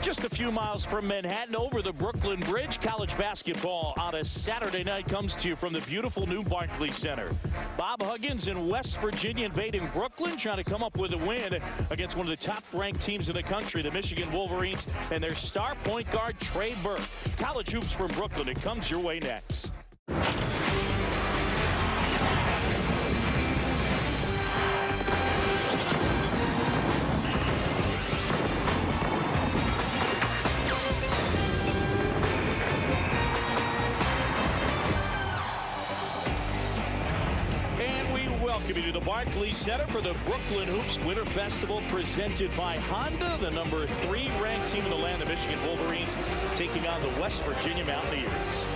Just a few miles from Manhattan over the Brooklyn Bridge. College basketball on a Saturday night comes to you from the beautiful new Barclays Center. Bob Huggins in West Virginia invading Brooklyn, trying to come up with a win against one of the top-ranked teams in the country, the Michigan Wolverines, and their star point guard, Trey Burke. College hoops from Brooklyn. It comes your way next. Welcome you to the Barclays Center for the Brooklyn Hoops Winter Festival presented by Honda, the number 3 ranked team in the land, the Michigan Wolverines, taking on the West Virginia Mountaineers.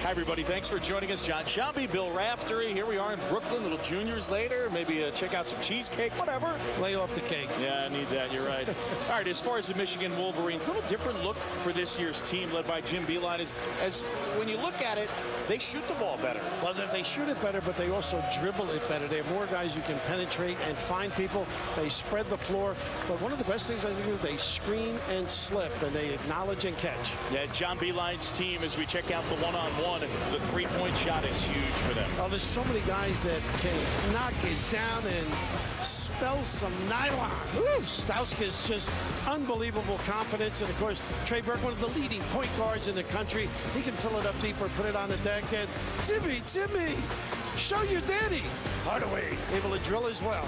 Hi, everybody. Thanks for joining us. John Shelby, Bill Raftery. Here we are in Brooklyn, little juniors later. Maybe check out some cheesecake, whatever. Lay off the cake. Yeah, I need that. You're right. All right, as far as the Michigan Wolverines, a little different look for this year's team led by Jim Beeline. As when you look at it, they shoot the ball better. Well, they shoot it better, but they also dribble it better. They have more guys who can penetrate and find people. They spread the floor. But one of the best things I think is they screen and slip, and they acknowledge and catch. Yeah, John Beeline's team, as we check out the one-on-one, the three-point shot is huge for them. Oh, there's so many guys that can knock it down and spell some nylon. Ooh, Stauska's just unbelievable confidence. And, of course, Trey Burke, one of the leading point guards in the country. He can fill it up deeper, put it on the deck. And Timmy, show your daddy. Hardaway able to drill as well.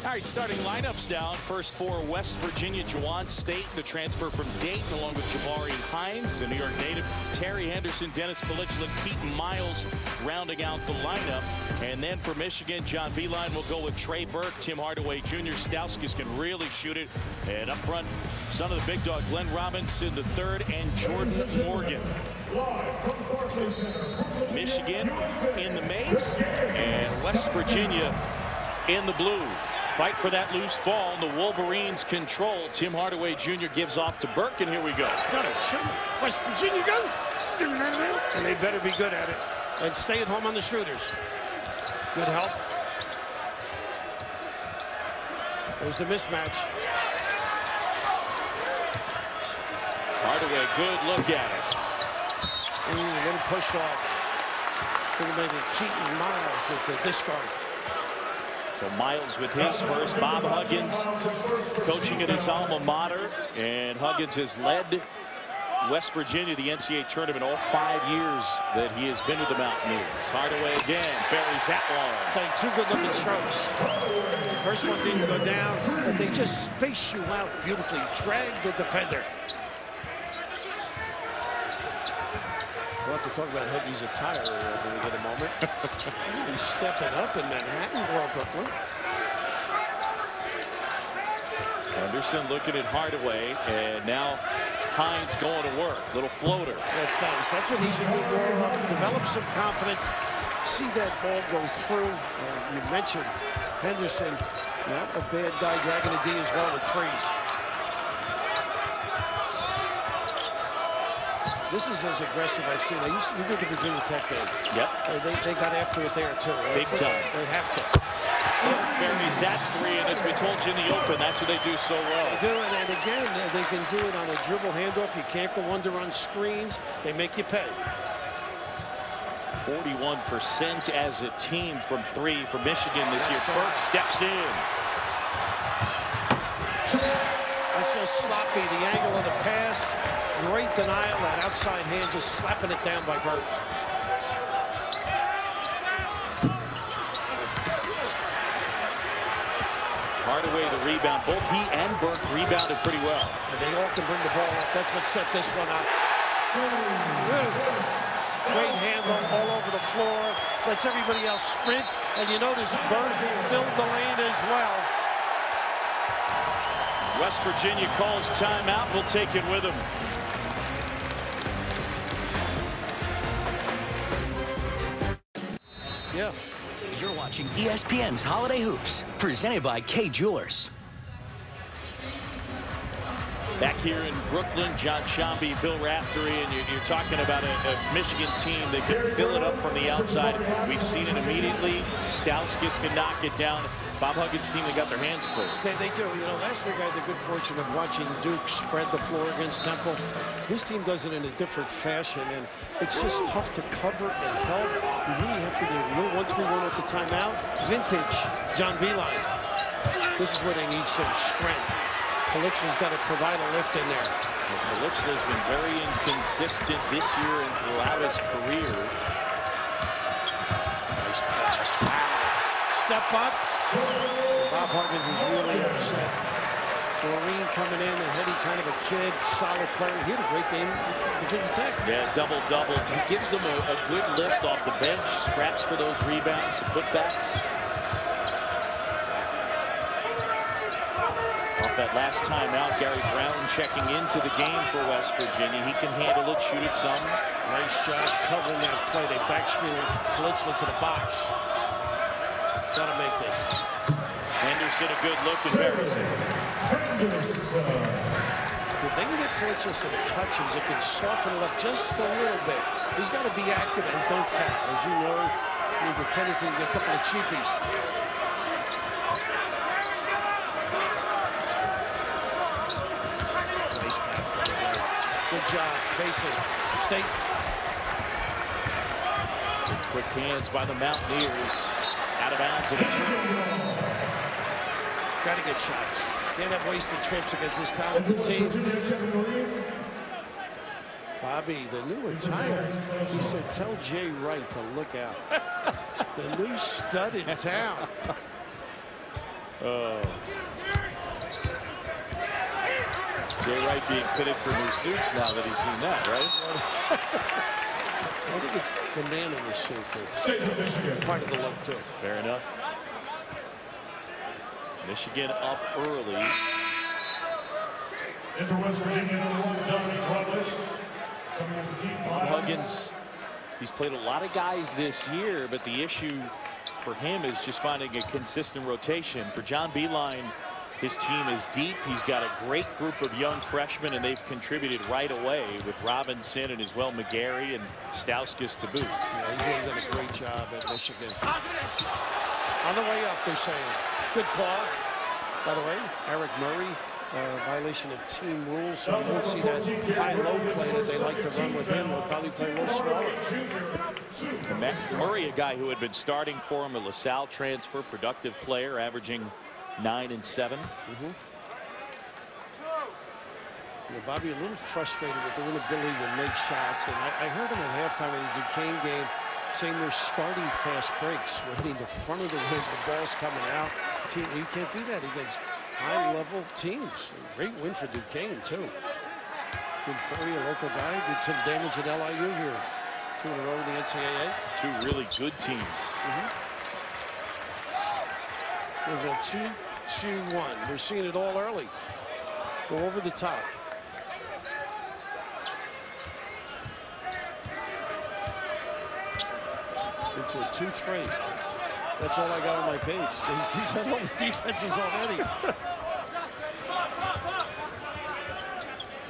All right, starting lineups down. First for West Virginia, Jawan State, the transfer from Dayton, along with Jabari Hines, the New York native, Terry Henderson, Dennis Pelichlik, Keaton Miles, rounding out the lineup. And then for Michigan, John Beeline will go with Trey Burke, Tim Hardaway Jr. Stauskas can really shoot it. And up front, son of the big dog, Glenn Robinson III, and Jordan Morgan. Michigan in the maize, and West Virginia in the blue. Fight for that loose ball. The Wolverines control. Tim Hardaway Jr. gives off to Burke, and here we go. West Virginia go. And they better be good at it and stay at home on the shooters. Good help. There's the mismatch. Hardaway, good look at it. A little push off. Could have made it Keaton Miles with the discard. So Miles with his first. Bob Huggins coaching at his alma mater. And Huggins has led West Virginia to the NCAA tournament all 5 years that he has been with the Mountaineers. Hardaway again, buries that one. Like 2 good-looking strokes. The first one didn't go down, but they just space you out beautifully. Drag the defender. We'll have to talk about Huggy's attire when we get a moment. He's stepping up in Manhattan or Brooklyn. Henderson looking at Hardaway, and now Hines going to work. Little floater. That's nice. That's what he should do more of. Develop some confidence. See that ball go through. You mentioned Henderson, not a bad guy, dragging a D as well with threes. This is as aggressive I've seen. You did the Virginia Tech game. Yep. They got after it there, too. Right? Big time. They have to. Buries that 3, and as we told you in the open, that's what they do so well. They do it, and again, they can do it on a dribble handoff. You can't go under on screens. They make you pay. 41% as a team from 3 for Michigan this year. Burke steps in. That's so sloppy. The angle of the pass. Great denial. That outside hand just slapping it down by Burke. Hardaway the rebound. Both he and Burke rebounded pretty well. And they all can bring the ball up. That's what set this one up. Great handle all over the floor. Lets everybody else sprint. And you notice Burke filled the lane as well. West Virginia calls timeout. We'll take it with them. Yeah. You're watching ESPN's Holiday Hoops, presented by Kay Jewelers. Back here in Brooklyn, John Shambi, Bill Raftery, and you're talking about a Michigan team that can fill it up from the outside. We've seen it immediately. Stauskas can knock it down. Bob Huggins' team, they got their hands full. They do. You know, last week I had the good fortune of watching Duke spread the floor against Temple. His team does it in a different fashion, and it's just tough to cover and help. You really have to do a little 1-3-1 off the timeout. Vintage John Beilein. This is where they need some strength. Pelichna's got to provide a lift in there. Pelichna's been very inconsistent this year and throughout his career. Nice pass. Wow. Step up. Bob Huggins is really upset. Doreen coming in, a heady kind of a kid, solid player. He had a great game at Virginia Tech. Yeah, double-double. He gives them a good lift off the bench, scraps for those rebounds and putbacks. That last time out, Gary Brown checking into the game for West Virginia. He can handle it, shoot it some. Nice job covering that play. They backspin Pelichna to the box. Gotta make this. Henderson, a good look, and buries it. If they can get Pelichna some touches, it can soften it up just a little bit. He's got to be active and don't foul. As you know, there's a tendency to get a couple of cheapies. Good job, facing State. Quick hands by the Mountaineers. Out of bounds. Got to get shots. Can't have wasted trips against this talented team. Bobby, the new attire. He said, tell Jay Wright to look out. The new stud in town. Oh. Jay Wright being fitted for new suits now that he's seen that, right? I think it's the man in the suit. Part of the look, too. Fair enough. Michigan up early. Huggins, he's played a lot of guys this year, but the issue for him is just finding a consistent rotation. For John Beilein, his team is deep. He's got a great group of young freshmen, and they've contributed right away with Robinson and as well McGarry and Stauskas to boot. Yeah, he's really done a great job at Michigan. On the way up, they're saying. Good call. By the way, Eric Murray, violation of team rules, so you won't see that high-low play that they like to run with him. They'll probably play a little smaller. And Matt Murray, a guy who had been starting for him, a LaSalle transfer, productive player, averaging 9 and 7. Bobby a little frustrated with their inability to make shots, and I heard him at halftime in the Duquesne game saying they're starting fast breaks, waiting the front of the rim, the ball's coming out. You can't do that against high-level teams. Great win for Duquesne too. Good Ferry, a local guy, did some damage at LIU here. 2 in a row in the NCAA. 2 really good teams. There's a 2-2-1. We're seeing it all early. Go over the top. Into a 2-3. That's all I got on my page. He's had all the defenses already.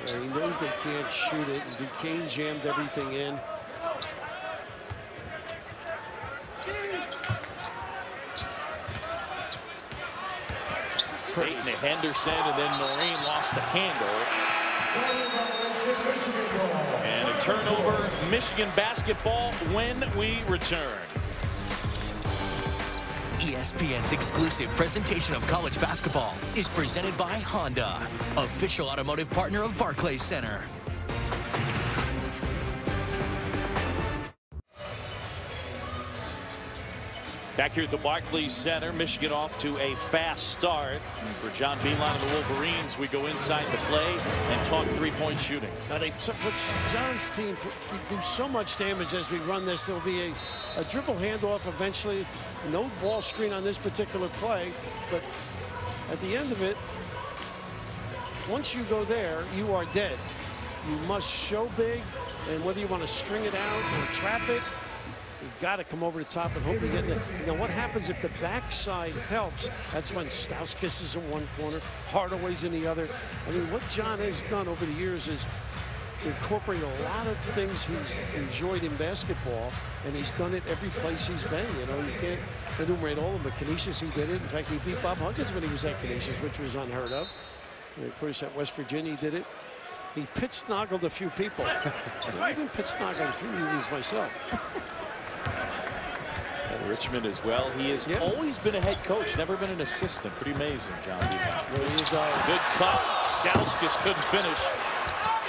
Yeah, he knows they can't shoot it, and Duquesne jammed everything in. State to Henderson, and then Noreen lost the handle. And a turnover, Michigan basketball when we return. ESPN's exclusive presentation of college basketball is presented by Honda, official automotive partner of Barclays Center. Back here at the Barclays Center, Michigan off to a fast start. And for John Beilein and the Wolverines, we go inside the play and talk three-point shooting. Now they put John's team do so much damage as we run this. There will be a dribble handoff eventually. No ball screen on this particular play, but at the end of it, once you go there, you are dead. You must show big, and whether you want to string it out or trap it, You got to come over the top and hope you get it. You know what happens if the backside helps? That's when Stauskas is in one corner, Hardaway's in the other. I mean, what John has done over the years is incorporate a lot of things he's enjoyed in basketball, and he's done it every place he's been. You know, you can't enumerate all of them, but Canisius, he did it. In fact, he beat Bob Huggins when he was at Canisius, which was unheard of. And of course, at West Virginia, he did it. He pit-snoggled a few people. I even pit-snoggled a few of these myself. And Richmond as well. He has always been a head coach, never been an assistant. Pretty amazing, John. There you go. Good cut. Stauskas couldn't finish.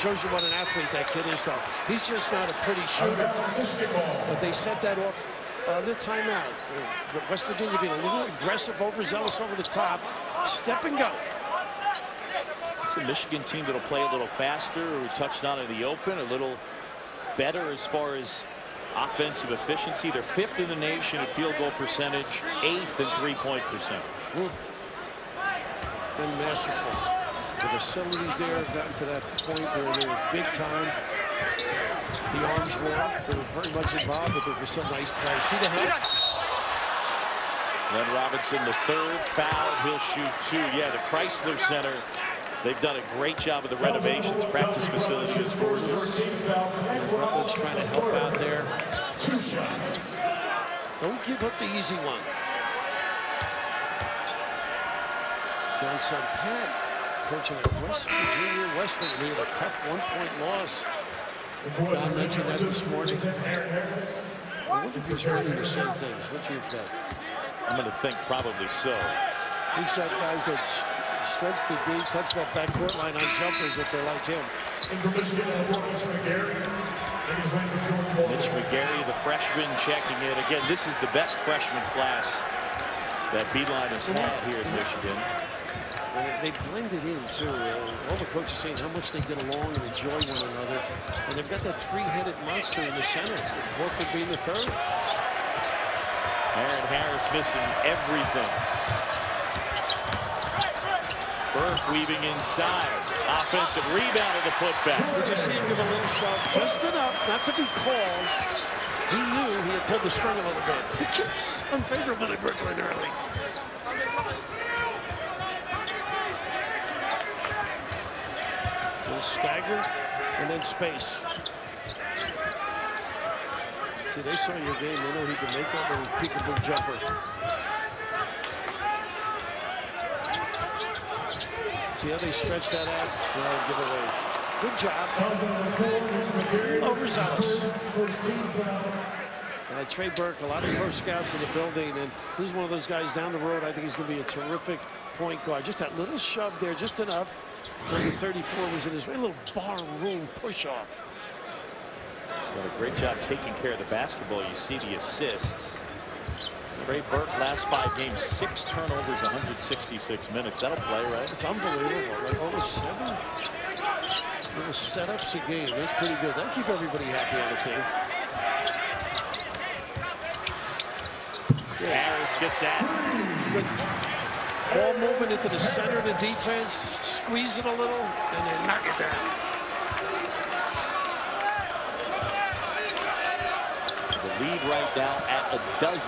Shows you what an athlete that kid is, though. He's just not a pretty shooter. But they set that off the timeout. West Virginia being a little aggressive, overzealous over the top. Step and go. It's a Michigan team that'll play a little faster. We touched on it in the open, a little better as far as offensive efficiency. They're 5th in the nation at field goal percentage, 8th in three-point percentage. Been masterful. The facilities there have gotten to that point where they're big time. The arms war, they're very much involved, but there's some nice play. See the head? Len Robinson, the 3rd foul. He'll shoot 2. Yeah, the Chrysler Center. They've done a great job of the renovations. Practice facility is gorgeous. Rutledge trying to help out there. 2 shots. Don't give up the easy one. Johnson Pat coaching at West Virginia Wesleyan. He had a tough 1-point loss. John mentioned that this morning. I wonder if he's running the same things. What's your bet? I'm going to think probably so. He's got guys that stretch the D, touch that backcourt line on jumpers if they're like him. Mitch McGarry, the freshman, checking in. Again, this is the best freshman class that Beeline has had here in Michigan. They blended in, too. All the coaches saying how much they get along and enjoy one another. And they've got that 3-headed monster in the center, with Horford being the 3rd. Aaron Harris missing everything. Burke weaving inside. Offensive rebound of the putback. Did you see him give a little shove? Just enough not to be called. He knew he had pulled the string a little bit. He kicks unfavorably Brooklyn early. Stagger and then space. See, they saw your game. They know he can make that little peekaboo jumper. See how they stretch that out? No giveaway. Good job. Overzealous. Trey Burke, a lot of pro scouts in the building, and this is one of those guys down the road. I think he's going to be a terrific point guard. Just that little shove there, just enough. Number 34 was in his way. A little bar room push-off. He's done a great job taking care of the basketball. You see the assists. Trey Burke, last 5 games, 6 turnovers, 166 minutes. That'll play, right? It's unbelievable. Like almost 7 little setups a game. That's pretty good. That'll keep everybody happy on the team. Yeah. Harris gets at it. Good. Ball movement into the center of the defense, squeeze it a little, and then knock it down. The lead right now at 12.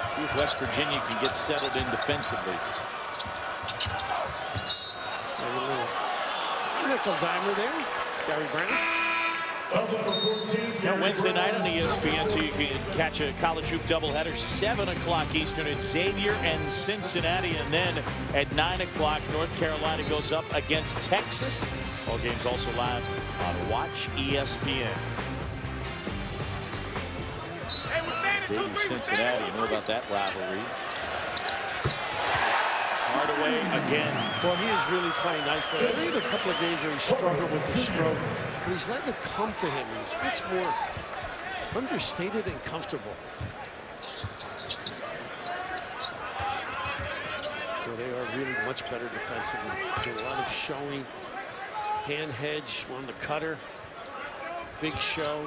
See if West Virginia can get settled in defensively. A little nickel dimer there, Gary Brown. Now Wednesday night on ESPN2, you can catch a college hoop doubleheader, 7 o'clock Eastern at Xavier and Cincinnati. And then at 9 o'clock, North Carolina goes up against Texas. All games also live on Watch ESPN. Xavier Cincinnati, you know about that rivalry. Hardaway again. Well, he is really playing nicely. I made a couple of games where he struggled with the stroke. But he's letting it come to him. He's much more understated and comfortable. Well, they are really much better defensively. Do a lot of showing. Hand hedge on the cutter. Big show.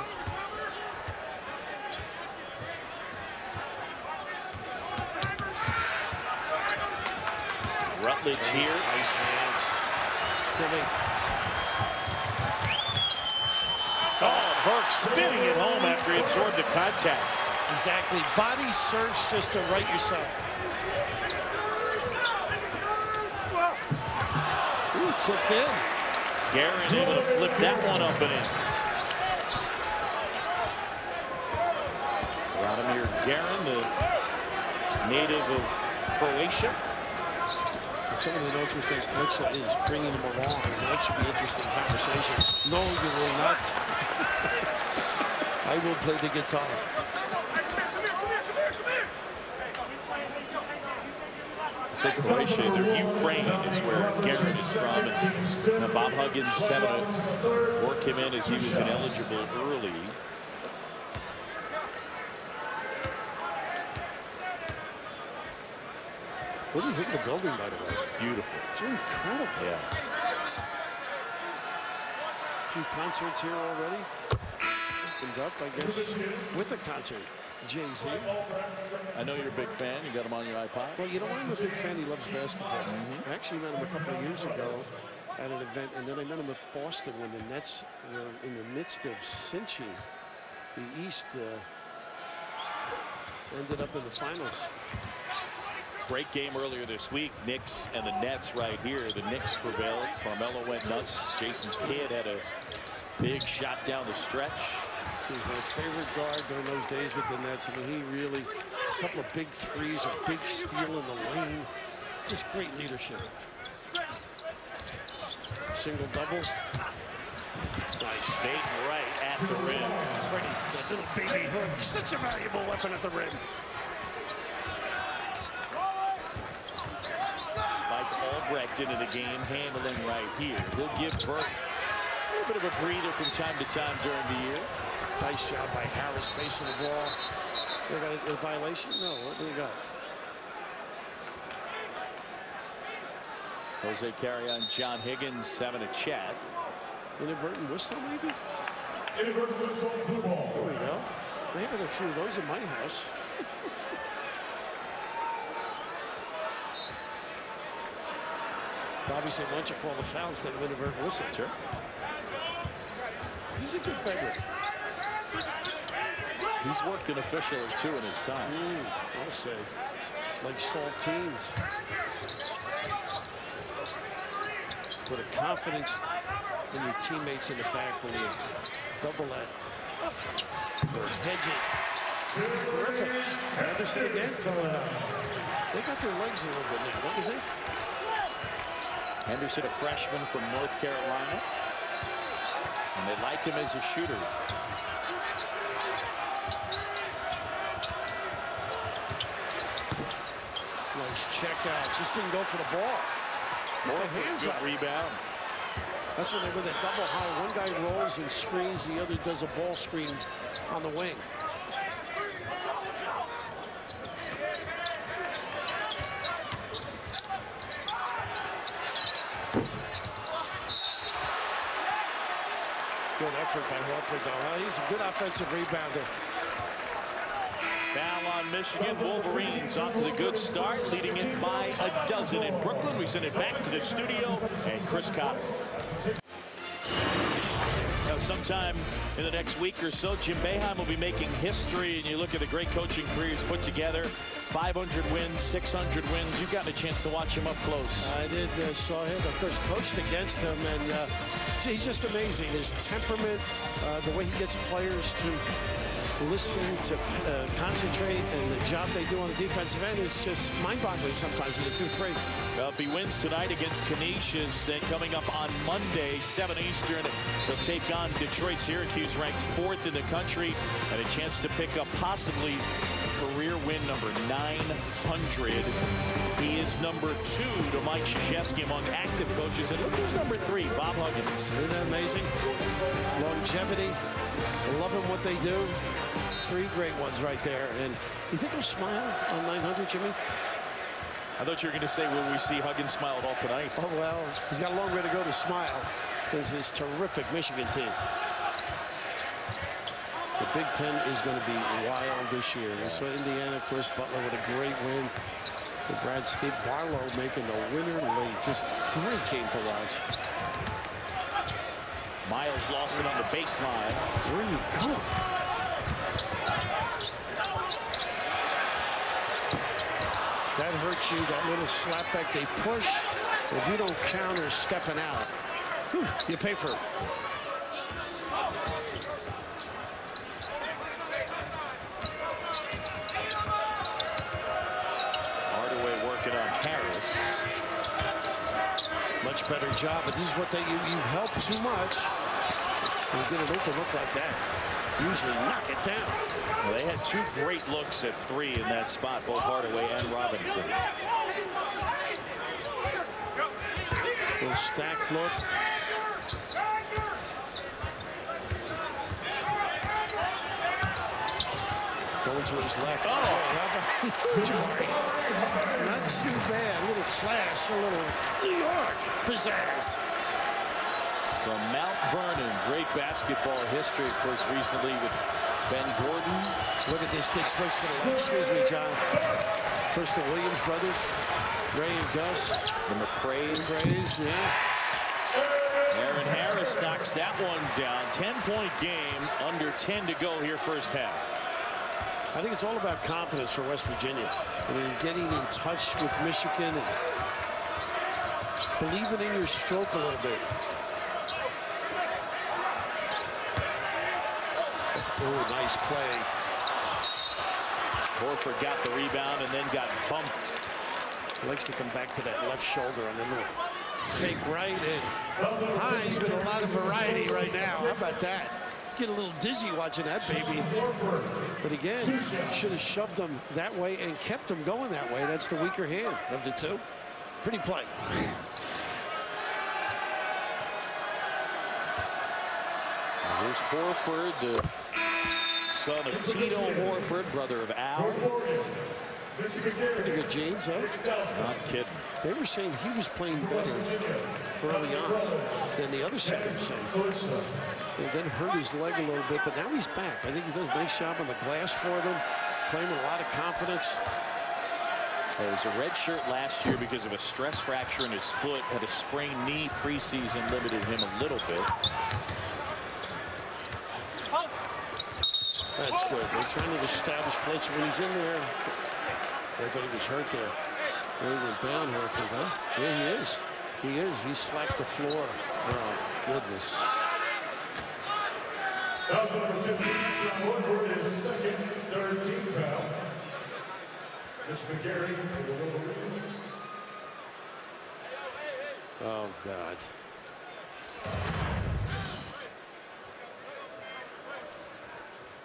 Rutledge here. Nice hands. Billy. Oh, Burke spinning it home after he absorbed the contact. Exactly. Body search just to right yourself. Ooh, tipped in. Guerin able to flip that one up and in. Vladimir Guerin, the native of Croatia. Some of the notes we think Alexa is bringing him along. That should be interesting conversations. No, you will not. I will play the guitar. I said Croatia, Ukraine is where Guerin is from. And Bob Huggins had to work him in as he was ineligible early. What do you think of the building, by the way? Beautiful. It's incredible. Yeah. A few concerts here already. Opened up, I guess, with a concert. Jay-Z. I know you're a big fan. You got him on your iPod. Well, you know, I'm a big fan. He loves basketball. I actually met him a couple of years ago at an event, and then I met him at Boston when the Nets were in the midst of cinching the East. Ended up in the finals. Great game earlier this week. Knicks and the Nets right here. The Knicks prevailed. Carmelo went nuts. Jason Kidd had a big shot down the stretch. He's my favorite guard during those days with the Nets. I mean, he really, a couple of big threes, a big steal in the lane. Just great leadership. Single double. Nice. Stayed right at the rim. Pretty. That little baby hook. Such a valuable weapon at the rim. Spike Albrecht into the game, handling right here. He'll give Burke a little bit of a breather from time to time during the year. Nice job by Harris facing the ball. They got a violation? No, what do they got? Jose Carrion, John Higgins having a chat. Inadvertent whistle, maybe? Inadvertent whistle, blue ball. There we go. They have a few of those in my house. Bobby said, why don't you call the foul instead of inadvertent whistle? Sure. He's a good beggar. He's worked an official or two in his time. I'll say. Like saltines. Put a confidence in your teammates in the back when you double that. Or hedge it. Terrific. Anderson again throwing it out. They got their legs a little bit now, don't you think? Henderson, a freshman from North Carolina. And they like him as a shooter. Nice check out. Just didn't go for the ball. More of a good rebound. That's when they were that double high. One guy rolls and screens, the other does a ball screen on the wing. Good effort by Horford, though. Well, he's a good offensive rebounder. Foul on Michigan. Wolverines off to the good start, leading it by a dozen in Brooklyn. We send it back to the studio and Chris Cotter. Now, sometime in the next week or so, Jim Boeheim will be making history, and you look at the great coaching career he's put together. 500 wins, 600 wins. You've gotten a chance to watch him up close. I did. Saw him, of course, coached against him, and he's just amazing. His temperament, the way he gets players to listen, to concentrate, and the job they do on the defensive end is just mind-boggling sometimes in the 2-3. Well, if he wins tonight against Canisius, then coming up on Monday, 7 Eastern, he'll take on Detroit. Syracuse ranked 4th in the country, and a chance to pick up possibly career win number 900. He is number 2 to Mike Krzyzewski among active coaches. And look who's number 3, Bob Huggins. Isn't that amazing? Longevity, loving what they do. 3 great ones right there. And you think he'll smile on 900, Jimmy? I thought you were going to say, will we see Huggins smile at all tonight? Oh, well, he's got a long way to go to smile because his terrific Michigan team. The Big Ten is going to be wild this year. We saw Indiana, of course, Butler with a great win. And Brad Steve Barlow making the winner late. Just great game to watch. Miles lost it on the baseline. Where you go? That hurts you, that little slap back they push. If you don't counter stepping out, whew, you pay for it. Hardaway working on Harris. Much better job, but this is what you help too much. You get an open look like that. Usually knock it down. Well, they had two great looks at three in that spot, both Hardaway and Robinson. Little stack look. Going to his left. Oh, not too bad. A little flash, a little New York pizzazz. From Mount Vernon, great basketball history, of course, recently with Ben Gordon. Look at this kid switch to the left. Excuse me, John. First the Williams brothers, Ray and Gus. The McCraes. Yeah. Aaron Harris knocks that one down. 10-point game, under 10 to go here first half. I think it's all about confidence for West Virginia. I mean, getting in touch with Michigan and believing in your stroke a little bit. Oh, nice play. Horford got the rebound and then got bumped. He likes to come back to that left shoulder on the little fake right. And Hines with a lot of variety right now. How about that? Get a little dizzy watching that baby. But again, should have shoved him that way and kept him going that way. That's the weaker hand of the two. Pretty play. Here's Horford, the son of Tito Horford, brother of Al. Pretty good jeans, huh? Not kidding. They were saying he was playing better early on than the other side. And then hurt his leg a little bit, but now he's back. I think he does a nice job on the glass for them, playing with a lot of confidence. It was a red shirt last year because of a stress fracture in his foot. Had a sprained knee preseason, limited him a little bit. That's good. They're trying to establish place when he's in there. I thought he was hurt there. He went down, Horford, huh? Yeah, he is. He is. He slapped the floor. Oh, goodness. That's number 15, Horford, his second, third team foul. Mr. Gary for the Wolverines. Oh, God.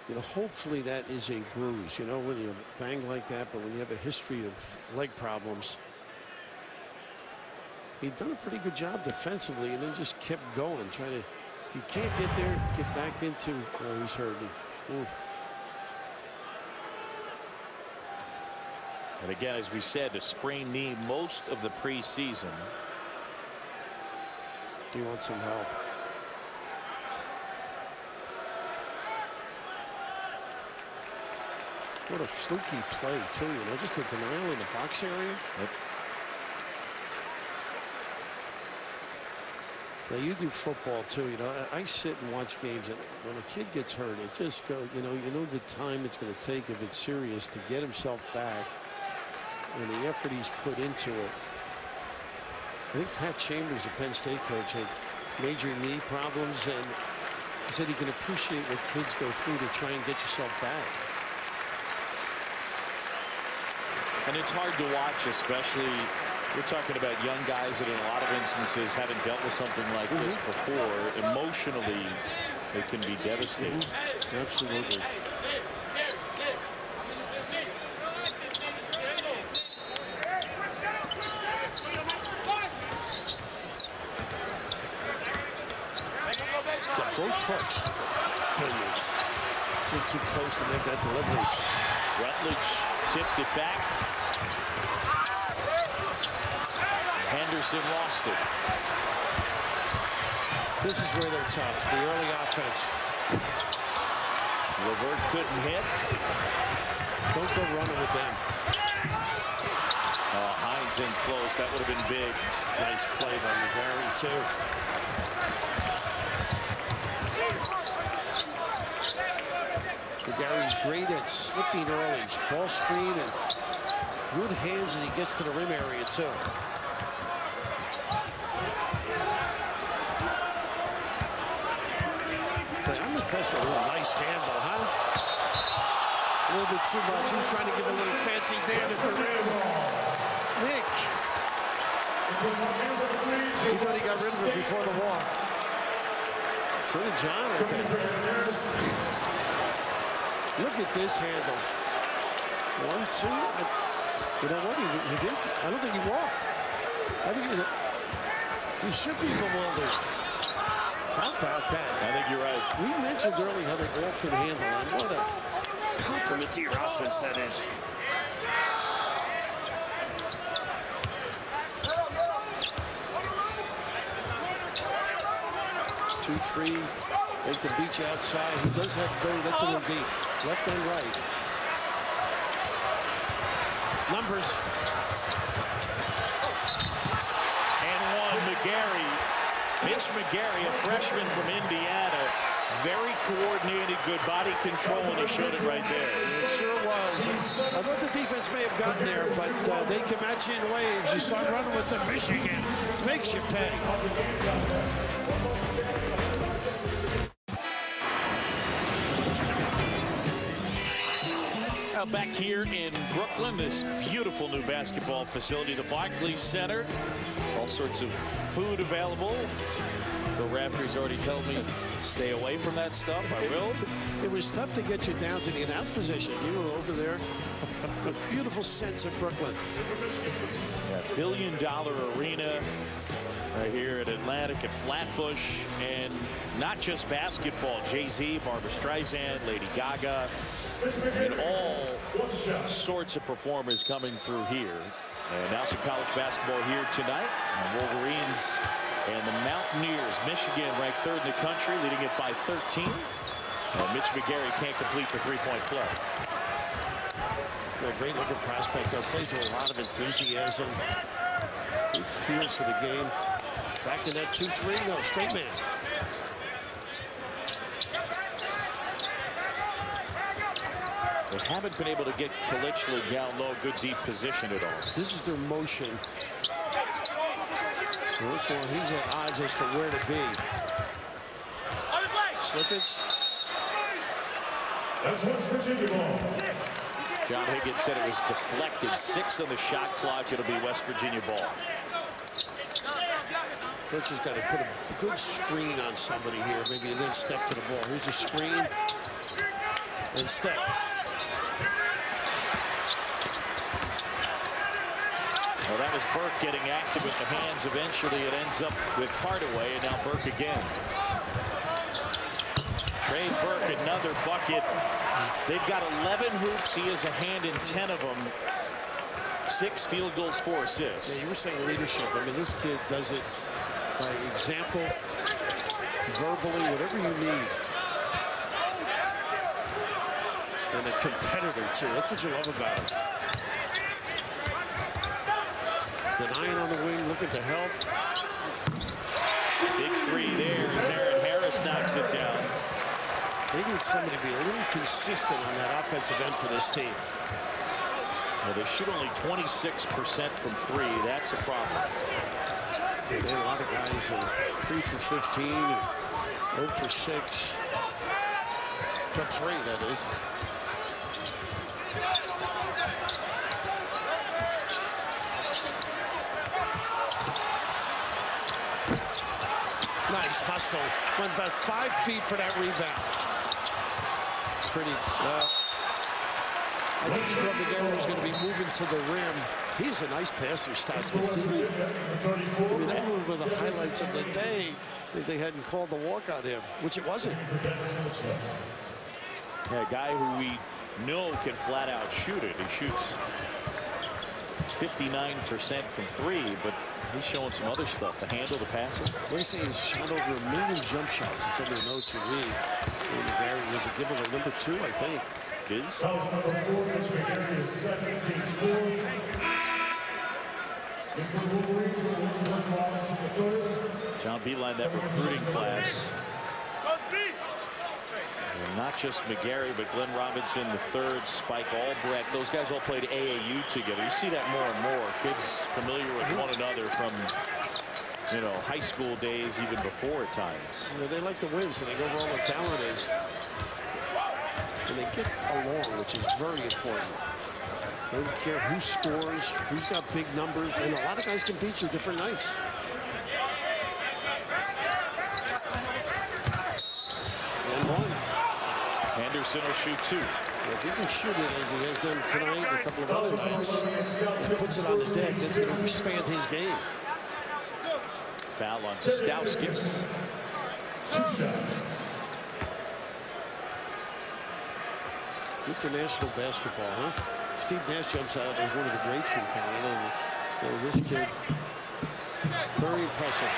You know, hopefully that is a bruise, you know, when you bang like that, but when you have a history of leg problems. He'd done a pretty good job defensively and then just kept going, trying to, if you can't get there, get back into, oh, he's hurting. Ooh. And again, as we said, a sprained knee most of the preseason. He wants some help. What a fluky play, too, you know, just a denial in the box area. Yep. Now, you do football, too, you know. I sit and watch games, and when a kid gets hurt, it just goes, you know the time it's going to take, if it's serious, to get himself back and the effort he's put into it. I think Pat Chambers, the Penn State coach, had major knee problems, and he said he can appreciate what kids go through to try and get yourself back. And it's hard to watch, especially we're talking about young guys that in a lot of instances haven't dealt with something like this before. Emotionally, it can be devastating. Absolutely. Got both hooks. Goodness. Been too close to make that delivery. Rutledge tipped it back. Henderson lost it. This is where they're tough, the early offense. Levert couldn't hit. Don't go running with them. Hines in close. That would have been big. Nice play by McGarry, too. Gary's great at slipping early. Ball screen and good hands as he gets to the rim area, too. I'm impressed with a nice handle, huh? A little bit too much. He's trying to give a little fancy dance at the rim. Nick. He thought he got rid of it before the walk. So did John, I think. Look at this handle. 1, 2. You know what? He did. I don't think he walked. I think he should be bewildered. How about that? I think you're right. We mentioned earlier how they all can handle it. What a compliment to your offense that is. Two, three. They can beat you outside. He does have third. That's a little deep. Left and right. Numbers. And one, McGarry. Mitch McGarry, a freshman from Indiana. Very coordinated, good body control, and he showed it right there. It sure was. I thought the defense may have gotten there, but they can match you in waves. You start running with the Michigan. Makes you pay. Back here in Brooklyn, this beautiful new basketball facility, the Barclays Center. All sorts of food available. The referee's already told me stay away from that stuff. I will. It was tough to get you down to the announce position. You were over there. A beautiful sense of Brooklyn. Yeah, billion-dollar arena right here at Atlantic and Flatbush, and not just basketball. Jay-Z, Barbra Streisand, Lady Gaga, and all sorts of performers coming through here. And now some college basketball here tonight. And Wolverines and the Mountaineers. Michigan ranked third in the country, leading it by 13. And Mitch McGarry can't complete the three-point play. A great looking prospect, though. Plays with a lot of enthusiasm. Good feels to the game. Back in that 2-3, no, straight man. They haven't been able to get Kalichli down low, good deep position at all. This is their motion. So he's at odds as to where to be. Slippage. That's West Virginia ball. John Higgins said it was deflected. 6 on the shot clock. It'll be West Virginia ball. Coach has got to put a good screen on somebody here, maybe, and then step to the ball. Here's the screen and step. Well, that was Burke getting active with the hands. Eventually, it ends up with Hardaway, and now Burke again. Trey Burke, another bucket. They've got 11 hoops. He has a hand in 10 of them. 6 field goals, 4 assists. Yeah, you were saying leadership. I mean, this kid does it by example, verbally, whatever you need. And a competitor, too. That's what you love about him. Denying on the wing, looking to help. Big 3 there as Aaron Harris knocks it down. They need somebody to be a little consistent on that offensive end for this team. Well, they shoot only 26% from 3. That's a problem. They had a lot of guys 3 for 15, 0 for 6. From 3, that is. Nice hustle. Went about 5 feet for that rebound. Pretty. I think he thought McGarry was going to be moving to the rim. He's a nice passer, Stauskas, isn't he? I mean, that was one of the highlights of the day if they hadn't called the walk on him, which it wasn't. Yeah, a guy who we know can flat out shoot it. He shoots 59% from 3, but he's showing some other stuff. The handle, the passing. They say he's shot over 1 million jump shots in some of the notes you read. McGarry was a giveaway number 2, I think. Is. Number 4, Mitch McGarry is second, team's 4. And for the Wolverines, John Beeline, that recruiting class. Not just McGarry, but Glenn Robinson III, Spike Albrecht. Those guys all played AAU together. You see that more and more. Kids familiar with one another from, you know, high school days, even before at times. You know, they like to win, so they go where all the talent is. And they get along, which is very important. They don't care who scores, who's got big numbers, and a lot of guys can beat you different nights. And one. Henderson will shoot 2. If he can shoot it as he has done tonight and a couple of other nights, and puts it on the deck, that's going to expand his game. Foul on Stauskas. 2 shots. International basketball, huh? Steve Nash jumps out as one of the greats from Canada. And this kid, very impressive.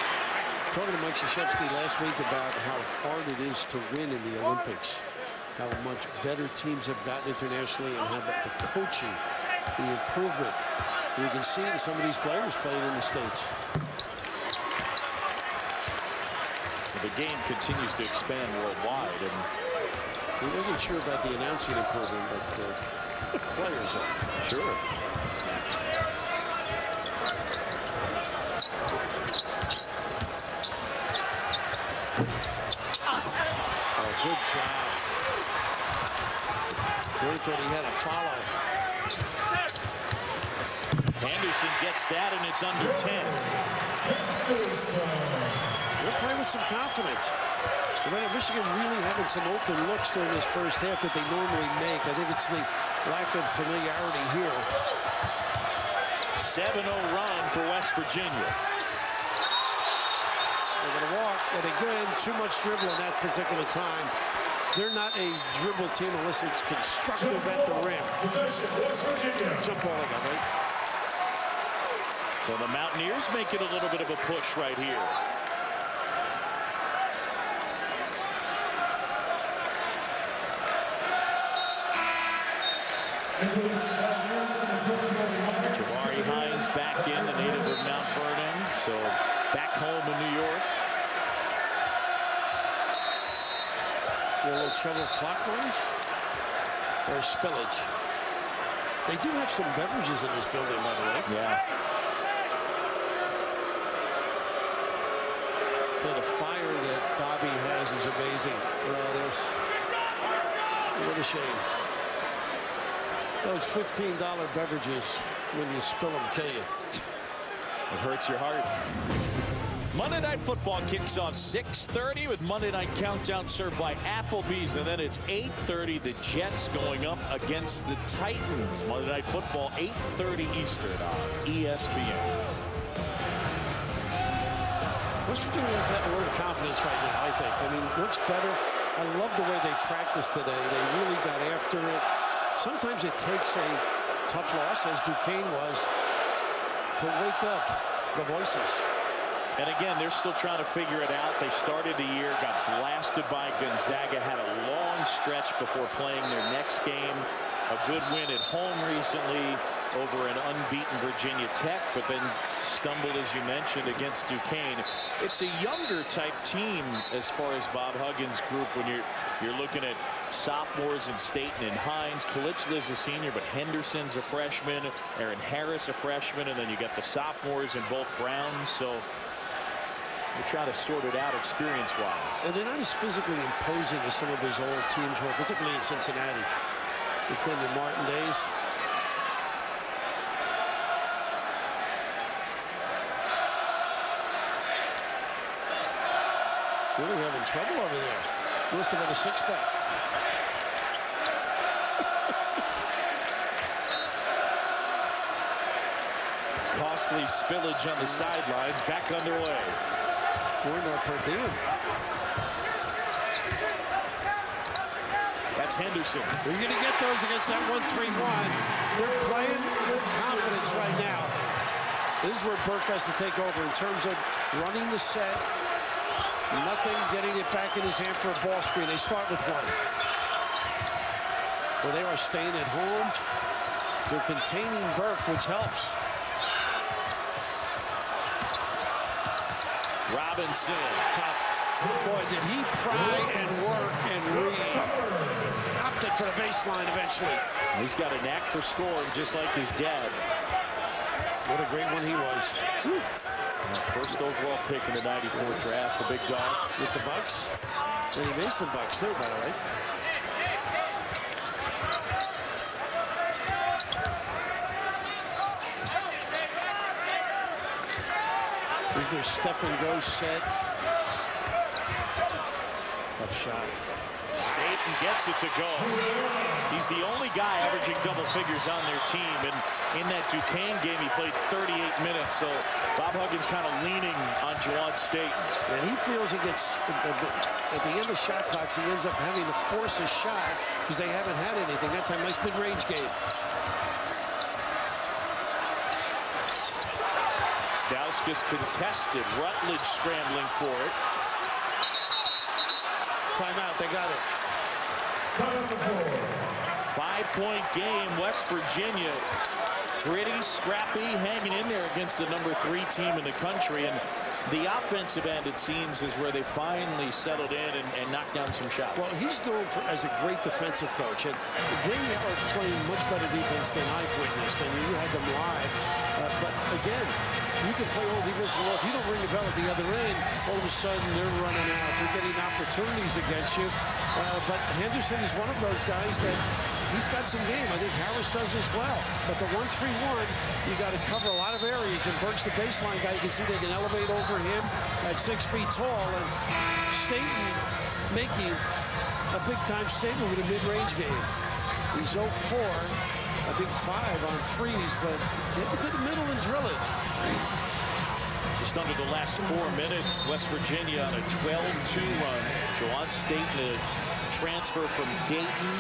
Talking to Mike Krzyzewski last week about how hard it is to win in the Olympics, how much better teams have gotten internationally, and how about the coaching, the improvement. You can see it in some of these players playing in the States. The game continues to expand worldwide, and he wasn't sure about the announcing improvement, but players are. Sure. Oh, good job. Great that he had a follow. Henderson gets that, and it's under 10. They're playing with some confidence. Michigan really having some open looks during this first half that they normally make. I think it's the lack of familiarity here. 7-0 run for West Virginia. They're going to walk, and again, too much dribble in that particular time. They're not a dribble team unless it's constructive at the rim. Jump ball again, right? So the Mountaineers make it a little bit of a push right here. Jabari Hines back in, the native of Mount Vernon, so back home in New York. A little trouble clockwise or spillage. They do have some beverages in this building, by the way. Yeah. But the fire that Bobby has is amazing. What a shame. Those $15 beverages, when you spill them, kill you. It hurts your heart. Monday Night Football kicks off 6:30 with Monday Night Countdown served by Applebee's, and then it's 8:30. The Jets going up against the Titans. Monday Night Football, 8:30 Eastern on ESPN. West Virginia has that word confidence right now, I think. I mean, looks better. I love the way they practiced today. They really got after it. Sometimes it takes a tough loss, as Duquesne was, to wake up the voices. And again, they're still trying to figure it out. They started the year, got blasted by Gonzaga, had a long stretch before playing their next game. A good win at home recently over an unbeaten Virginia Tech, but then stumbled, as you mentioned, against Duquesne. It's a younger type team as far as Bob Huggins' group when you're looking at sophomores in Staten and Hines. Kalichla's a senior, but Henderson's a freshman. Aaron Harris a freshman, and then you got the sophomores in both Browns. So we're trying to sort it out experience-wise. And they're not as physically imposing as some of his old teams were, particularly in Cincinnati. The Kendon Martin days. Really having trouble over there. Must have got a six-pack. Costly spillage on the sidelines. Back underway. $4 per diem. That's Henderson. You're going to get those against that 1-3-1. They're playing with confidence right now. This is where Burke has to take over in terms of running the set. Nothing getting it back in his hand for a ball screen. They start with one. Well, they are staying at home. They're containing Burke, which helps. Robinson. Tough. Boy, did he pry and work and read. Opted for the baseline eventually. He's got a knack for scoring, just like his dad. What a great one he was. First overall pick in the '94 draft, the big dog. With the Bucks. And he made some bucks too, by the way. Here's their step and go set. Tough shot. Staten gets it to go. He's the only guy averaging double figures on their team, and in that Duquesne game he played 38 minutes, so Bob Huggins kind of leaning on Juwan State. And he feels he gets, at the end of shot clocks, he ends up having to force a shot because they haven't had anything. That time, nice mid-range game. Stauskas contested, Rutledge scrambling for it. Timeout, they got it. 5-point game, West Virginia. Pretty scrappy, hanging in there against the #3 team in the country. And the offensive end, it seems, is where they finally settled in and knocked down some shots. Well, he's known as a great defensive coach, and they are playing much better defense than I've witnessed. And you had them live. But again, you can play all defense well. If you don't ring the bell at the other end, all of a sudden they're running out. They're getting opportunities against you. But Henderson is one of those guys that he's got some game. I think Harris does as well. But the 1-3-1, you got to cover a lot of areas. And Burke's the baseline guy. You can see they can elevate over him at 6 feet tall. And Staten making a big-time statement with a mid-range game. He's 0-4. A big 5 on threes, but get to the middle and drill it. Just under the last 4 minutes, West Virginia on a 12-2 run. Juwan State, a transfer from Dayton.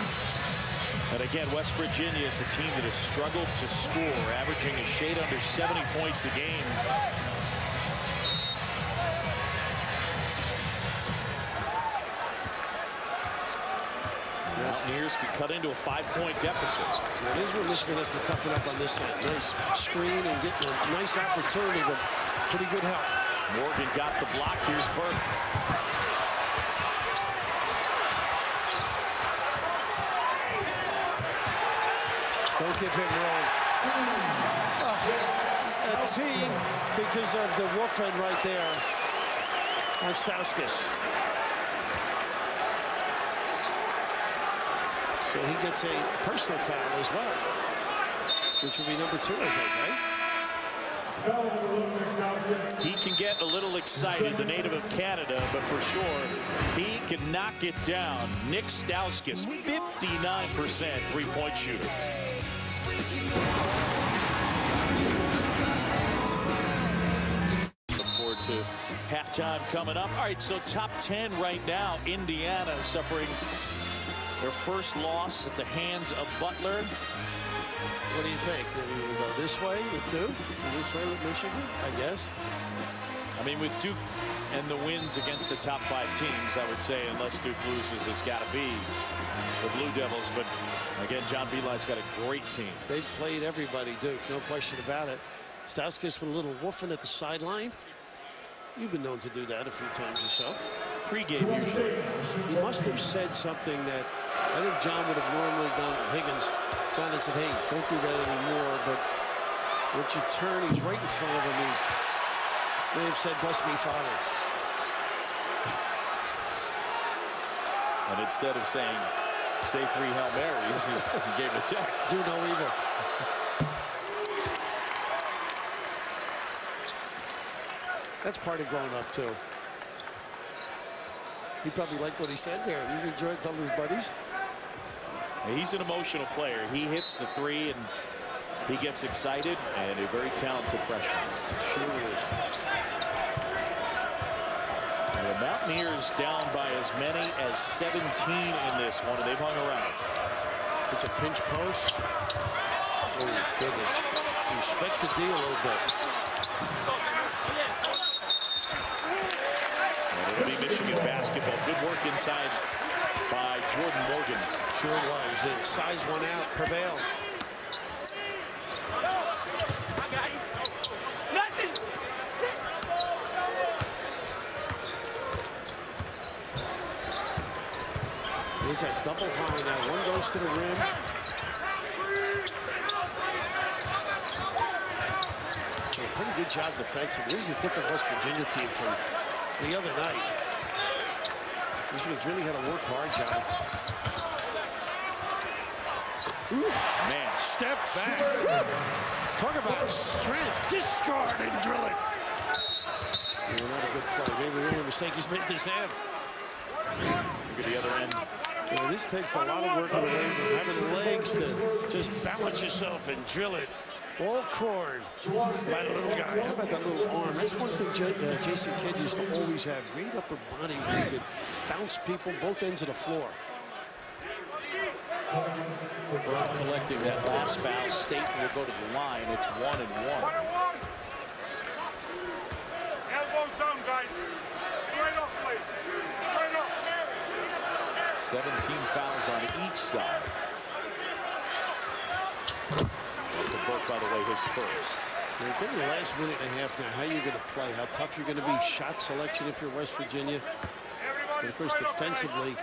And again, West Virginia is a team that has struggled to score, averaging a shade under 70 points a game. Mountaineers could cut into a 5-point deficit. It is where Michigan has to toughen up on this end. Nice screen and getting a nice opportunity, but pretty good help. Morgan got the block. Here's Burke. Don't give him wrong. A team because of the woofing right there on Stauskas. So he gets a personal foul as well, which would be number 2, I think, right? He can get a little excited, the native of Canada, but for sure, he can knock it down. Nick Stauskas, 59% three-point shooter. Look forward to halftime coming up. All right, so top 10 right now. Indiana suffering their first loss at the hands of Butler. What do you think? Did we go this way with Duke? This way with Michigan? I guess. I mean, with Duke and the wins against the top 5 teams, I would say, unless Duke loses, it's got to be the Blue Devils. But again, John Beilein's got a great team. They've played everybody, Duke, no question about it. Stauskas with a little woofing at the sideline. You've been known to do that a few times yourself. Pre-game usually. He must have said something that I think John would have normally done. Higgins gone and said, hey, don't do that anymore. But once you turn, he's right in front of him. He may have said, bless me, Father. And instead of saying, say 3 Hail Marys, he gave a check. Do no evil. That's part of growing up, too. He probably liked what he said there. He enjoyed telling his buddies. He's an emotional player. He hits the 3 and he gets excited, and a very talented freshman. Sure is. And the Mountaineers down by as many as 17 in this one, and they've hung around. It's a pinch post. Oh, goodness. Respect the deal a little bit. It'll be Michigan basketball. Good work inside by Jordan Morgan. Sure was. The size one out prevailed. There's that double high now. One goes to the rim. So a pretty good job defensively. This is a different West Virginia team from the other night. Michigan's really had to work hard, John. Ooh, man, step back. Talk about strength. Discard and drill it. Well, not a good play. Maybe the only mistake he's made this half. Look at the other end. Yeah, this takes a lot of work away from having legs to just balance yourself and drill it. All cord by the little guy. How about that little arm? That's one thing Jason Kidd used to always have. Great upper body where he could bounce people both ends of the floor. Burke collecting that last foul. State will go to the line. It's 1-1. Elbows down, guys. Straight up, please. Straight up. 17 fouls on each side. Burke, by the way, his first. Give me the last minute and a half now. How are you going to play? How tough you're going to be? Shot selection if you're West Virginia. And of course, defensively,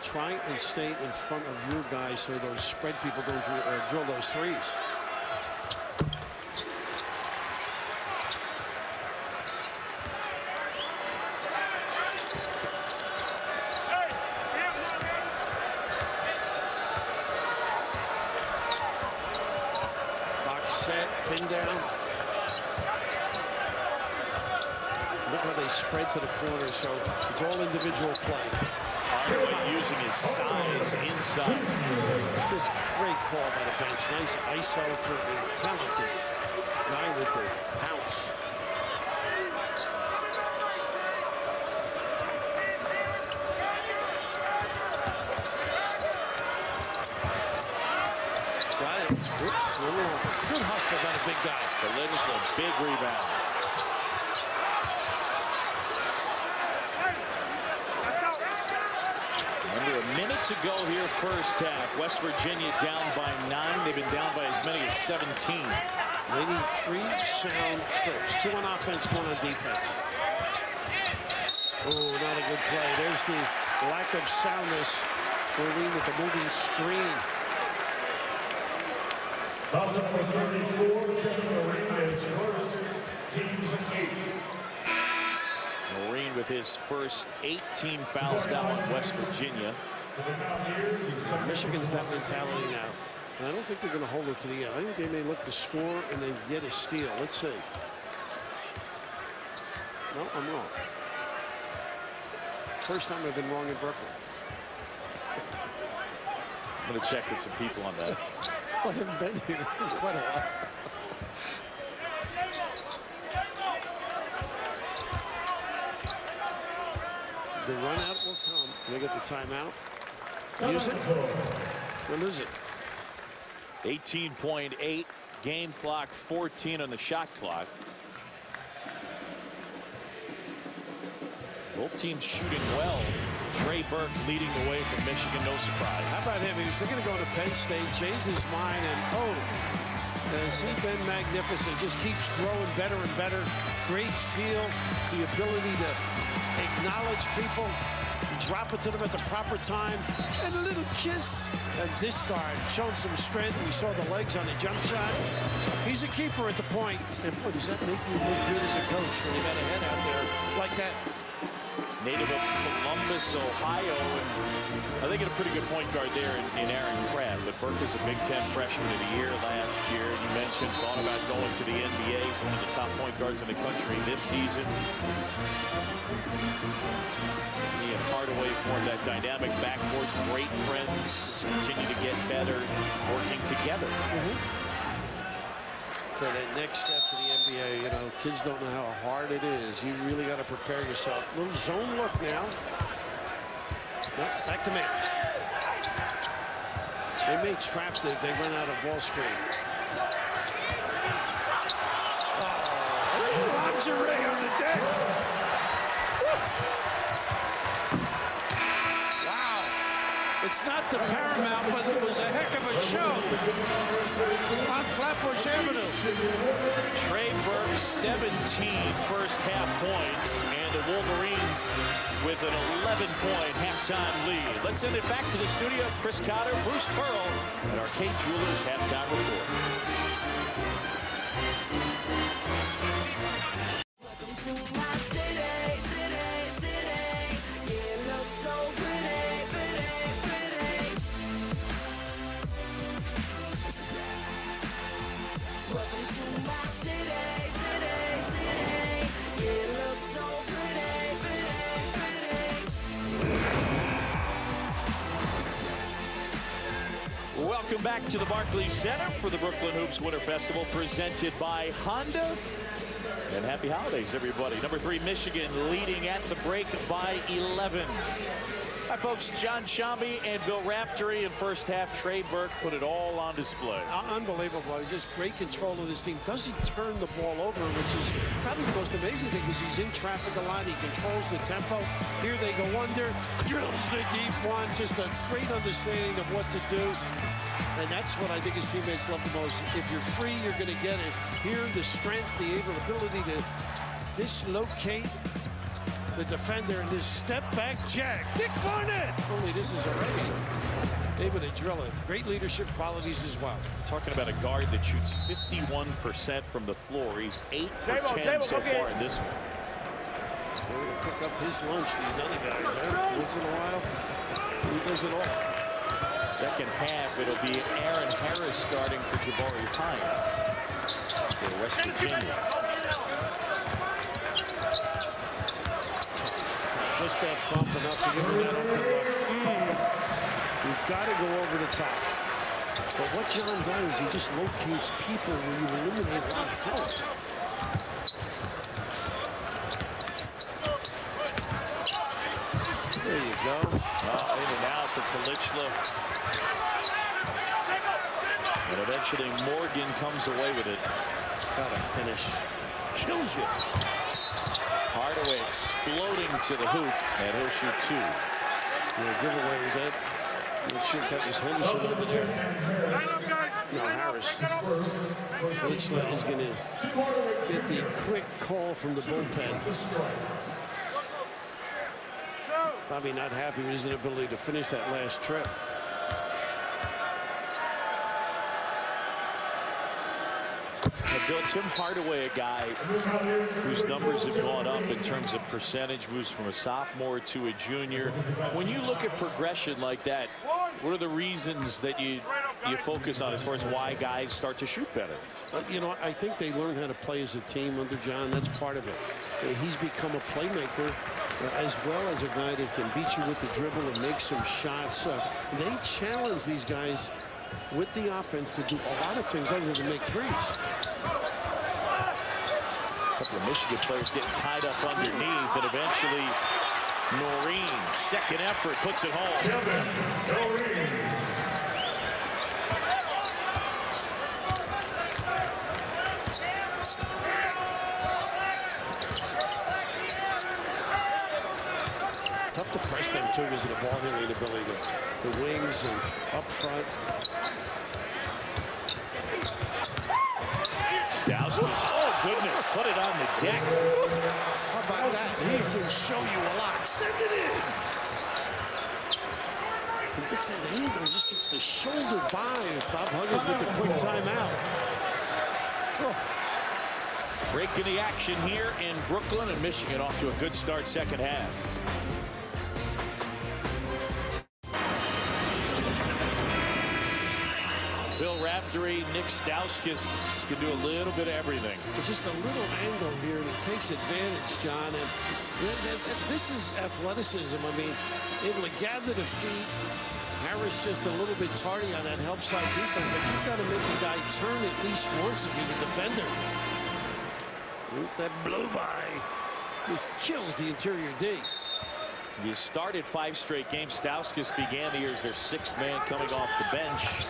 try and stay in front of your guys so those spread people don't drill those threes. Box set, pin down. Look how they spread to the corner, so it's all individual play. Using his size inside. Just great call by the bench. Nice ISO for the talented guy with the bounce. Got it. Oops, a little good hustle by the big guy. The Lynch, a big rebound. Under a minute to go here, first half. West Virginia down by 9. They've been down by as many as 17. They need 3 sound trips. 2 on offense, 1 on defense. Oh, not a good play. There's the lack of soundness. Marine with the moving screen. Fouls up for 34. Kevin Marine is first. Teams 8. Marine with his first 18 fouls now on West Virginia. Michigan's that mentality now. And I don't think they're going to hold it to the end. I think they may look to score and then get a steal. Let's see. No, I'm wrong. First time I've been wrong in Brooklyn. I'm going to check with some people on that. Well, I haven't been here in quite a while. The run out will come. They get the timeout. Use it. Or lose it. 18.8 game clock, 14 on the shot clock. Both teams shooting well. Trey Burke leading the way from Michigan, no surprise. How about him? He was thinking of going to Penn State, changed his mind, and oh, has he been magnificent. Just keeps growing better and better. Great feel, the ability to acknowledge people, drop it to them at the proper time, and a little kiss and discard, showing some strength. We saw the legs on the jump shot. He's a keeper at the point. And boy, does that make you look good as a coach when you got a head out there like that. Native of Columbus, Ohio, and I think a pretty good point guard there in Aaron Crabb. But Burke was a Big Ten freshman of the year last year. You mentioned thought about going to the NBA. He's one of the top point guards in the country this season. He and Hardaway formed that dynamic backcourt. Great friends, continue to get better, working together. So that next step to the NBA, you know, kids don't know how hard it is. You really got to prepare yourself. Little zone look now. Nope, back to man. They may trap if they run out of ball screen. Oh, lingerie on the deck. Wow. It's not the Paramount, but it was a heck of a show on Flatbush Avenue. Trey Burke, 17 first half points, and the Wolverines with an 11-point halftime lead. Let's send it back to the studio. Chris Cotter, Bruce Pearl, and Arcade Jewelers halftime report. Welcome back to the Barclays Center for the Brooklyn Hoops Winter Festival, presented by Honda. And happy holidays, everybody. Number 3, Michigan leading at the break by 11. Hi, folks. John Shambi and Bill Raftery in first half. Trey Burke put it all on display. Unbelievable. Just great control of this team. Doesn't turn the ball over, which is probably the most amazing thing, because he's in traffic a lot. He controls the tempo. Here they go under, drills the deep one. Just a great understanding of what to do. And that's what I think his teammates love the most. If you're free, you're going to get it. Here, the strength, the ability to dislocate the defender in this step-back jack. Dick Barnett! Only this is already able to drill it. Great leadership qualities as well. Talking about a guard that shoots 51% from the floor. He's 8 for 10 so far in this one. They're going to pick up his lunch, these other guys. Once in a while, he does it all. Second half, it'll be Aaron Harris starting for Jabari Hines for West Virginia. Just that bump enough to give him that open look. You've got to go over the top. But what John does, he just locates people where you eliminate a lot of help. There you go. In and out for Kalichla. And eventually Morgan comes away with it. Gotta finish. Kills you. Hardaway exploding to the hoop, and he'll shoot 2. The giveaway was that. Not sure if that was Henderson over there. No, Harris. Kalichla is going to get the quick call from the bullpen. Probably not happy with his inability to finish that last trip. Bill, Tim Hardaway, a guy whose numbers have gone up in terms of percentage, moves from a sophomore to a junior. When you look at progression like that, what are the reasons that you focus on as far as why guys start to shoot better? You know, I think they learn how to play as a team under John. That's part of it. He's become a playmaker as well as a guy that can beat you with the dribble and make some shots. They challenge these guys with the offense to do a lot of things other than make threes. A couple of Michigan players getting tied up underneath, and eventually Noreen, second effort, puts it home. Tough to press them too because of the ball handling ability, the wings and up front. Stauskas, oh goodness, put it on the deck. How about that? He can show you a lot. Send it in. He gets that angle, just gets the shoulder by. Bob Huggins with the quick timeout. Oh. Breaking the action here in Brooklyn, and Michigan off to a good start second half. Bill Raftery, Nick Stauskas can do a little bit of everything. Just a little angle here, and he takes advantage, John. And this is athleticism. I mean, able to gather the feet. Harris just a little bit tardy on that help side defense, but you've got to make the guy turn at least once if you're the defender. It's that blow by. Just kills the interior D. You started 5 straight games. Stauskas began the year as their 6th man coming off the bench.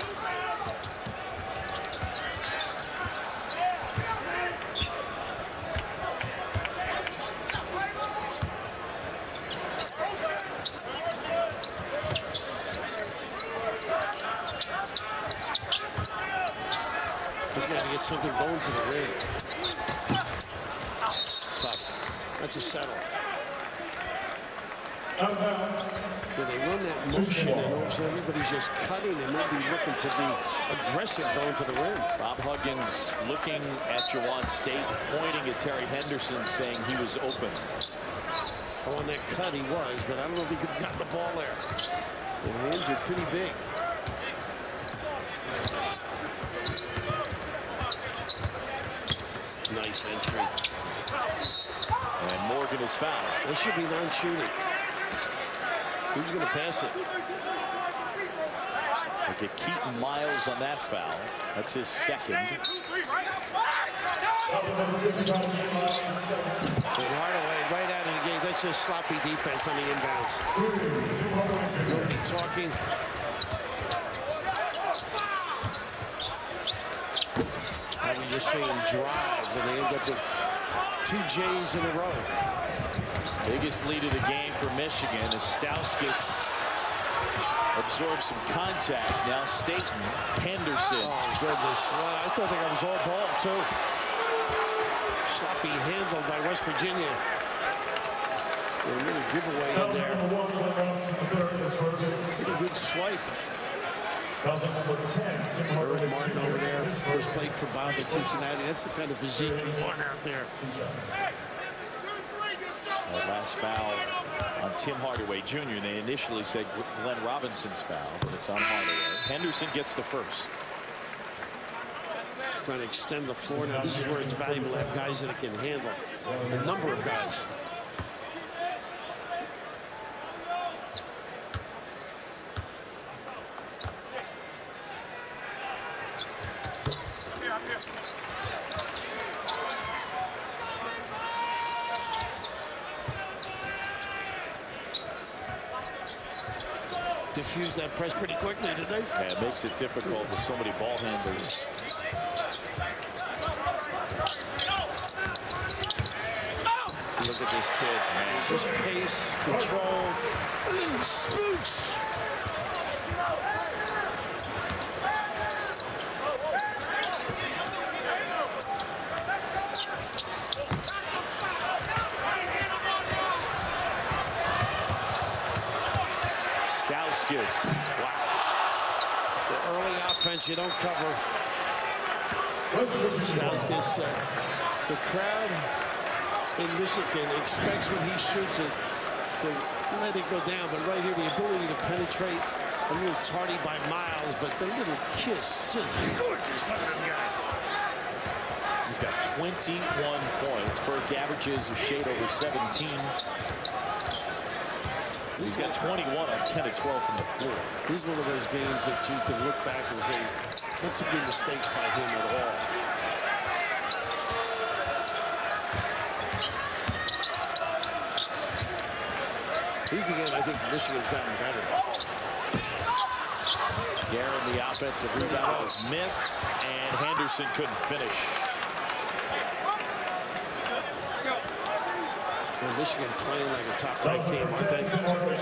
get something going to the ring. Tough. That's a settle. When they run that motion and all of a sudden everybody's just cutting and maybe looking to be aggressive going to the rim. Bob Huggins looking at Jawan State, pointing at Terry Henderson, saying he was open. Oh, on that cut he was, but I don't know if he could have gotten the ball there. The hands are pretty big. Nice entry. And Morgan is fouled. That should be non-shooting. Who's going to pass it? Look at Keaton Miles on that foul. That's his second. And Hardaway right out of the gate. That's just sloppy defense on the inbounds. Nobody talking. I was just saying drives, and they end up with 2 J's in a row. Biggest lead of the game for Michigan as Stauskas absorbs some contact. Now Staten, Henderson. Oh, goodness. Well, I thought that was all ball, too. Sloppy handled by West Virginia. A little giveaway in there. Pretty good swipe. Irvin Martin over there. First played for Bob at Cincinnati. That's the kind of physique you want out there. That last foul on Tim Hardaway Jr. They initially said Glenn Robinson's foul, but it's on Hardaway. Henderson gets the first. Trying to extend the floor. Now, this is where it's valuable to have guys that can handle a number of guys. Diffuse that press pretty quickly, did they? Yeah, it makes it difficult with so many ball handlers. Look at this kid, man. Just pace, control, and then spooks. Wow. The early offense you don't cover. Stauskas, the crowd in Michigan expects when he shoots it to let it go down, but right here the ability to penetrate, a little tardy by Miles, but the little kiss, just gorgeous by that guy. He's got 21 points. Burke averages a shade over 17. He's got 21 on 10 of 12 from the floor. He's one of those games that you can look back and say, not too many mistakes by him at all. He's the game I think Michigan's gotten better. Guerin, the offensive rebound was miss, and Henderson couldn't finish. Michigan playing like a top-ranked team, aren't they?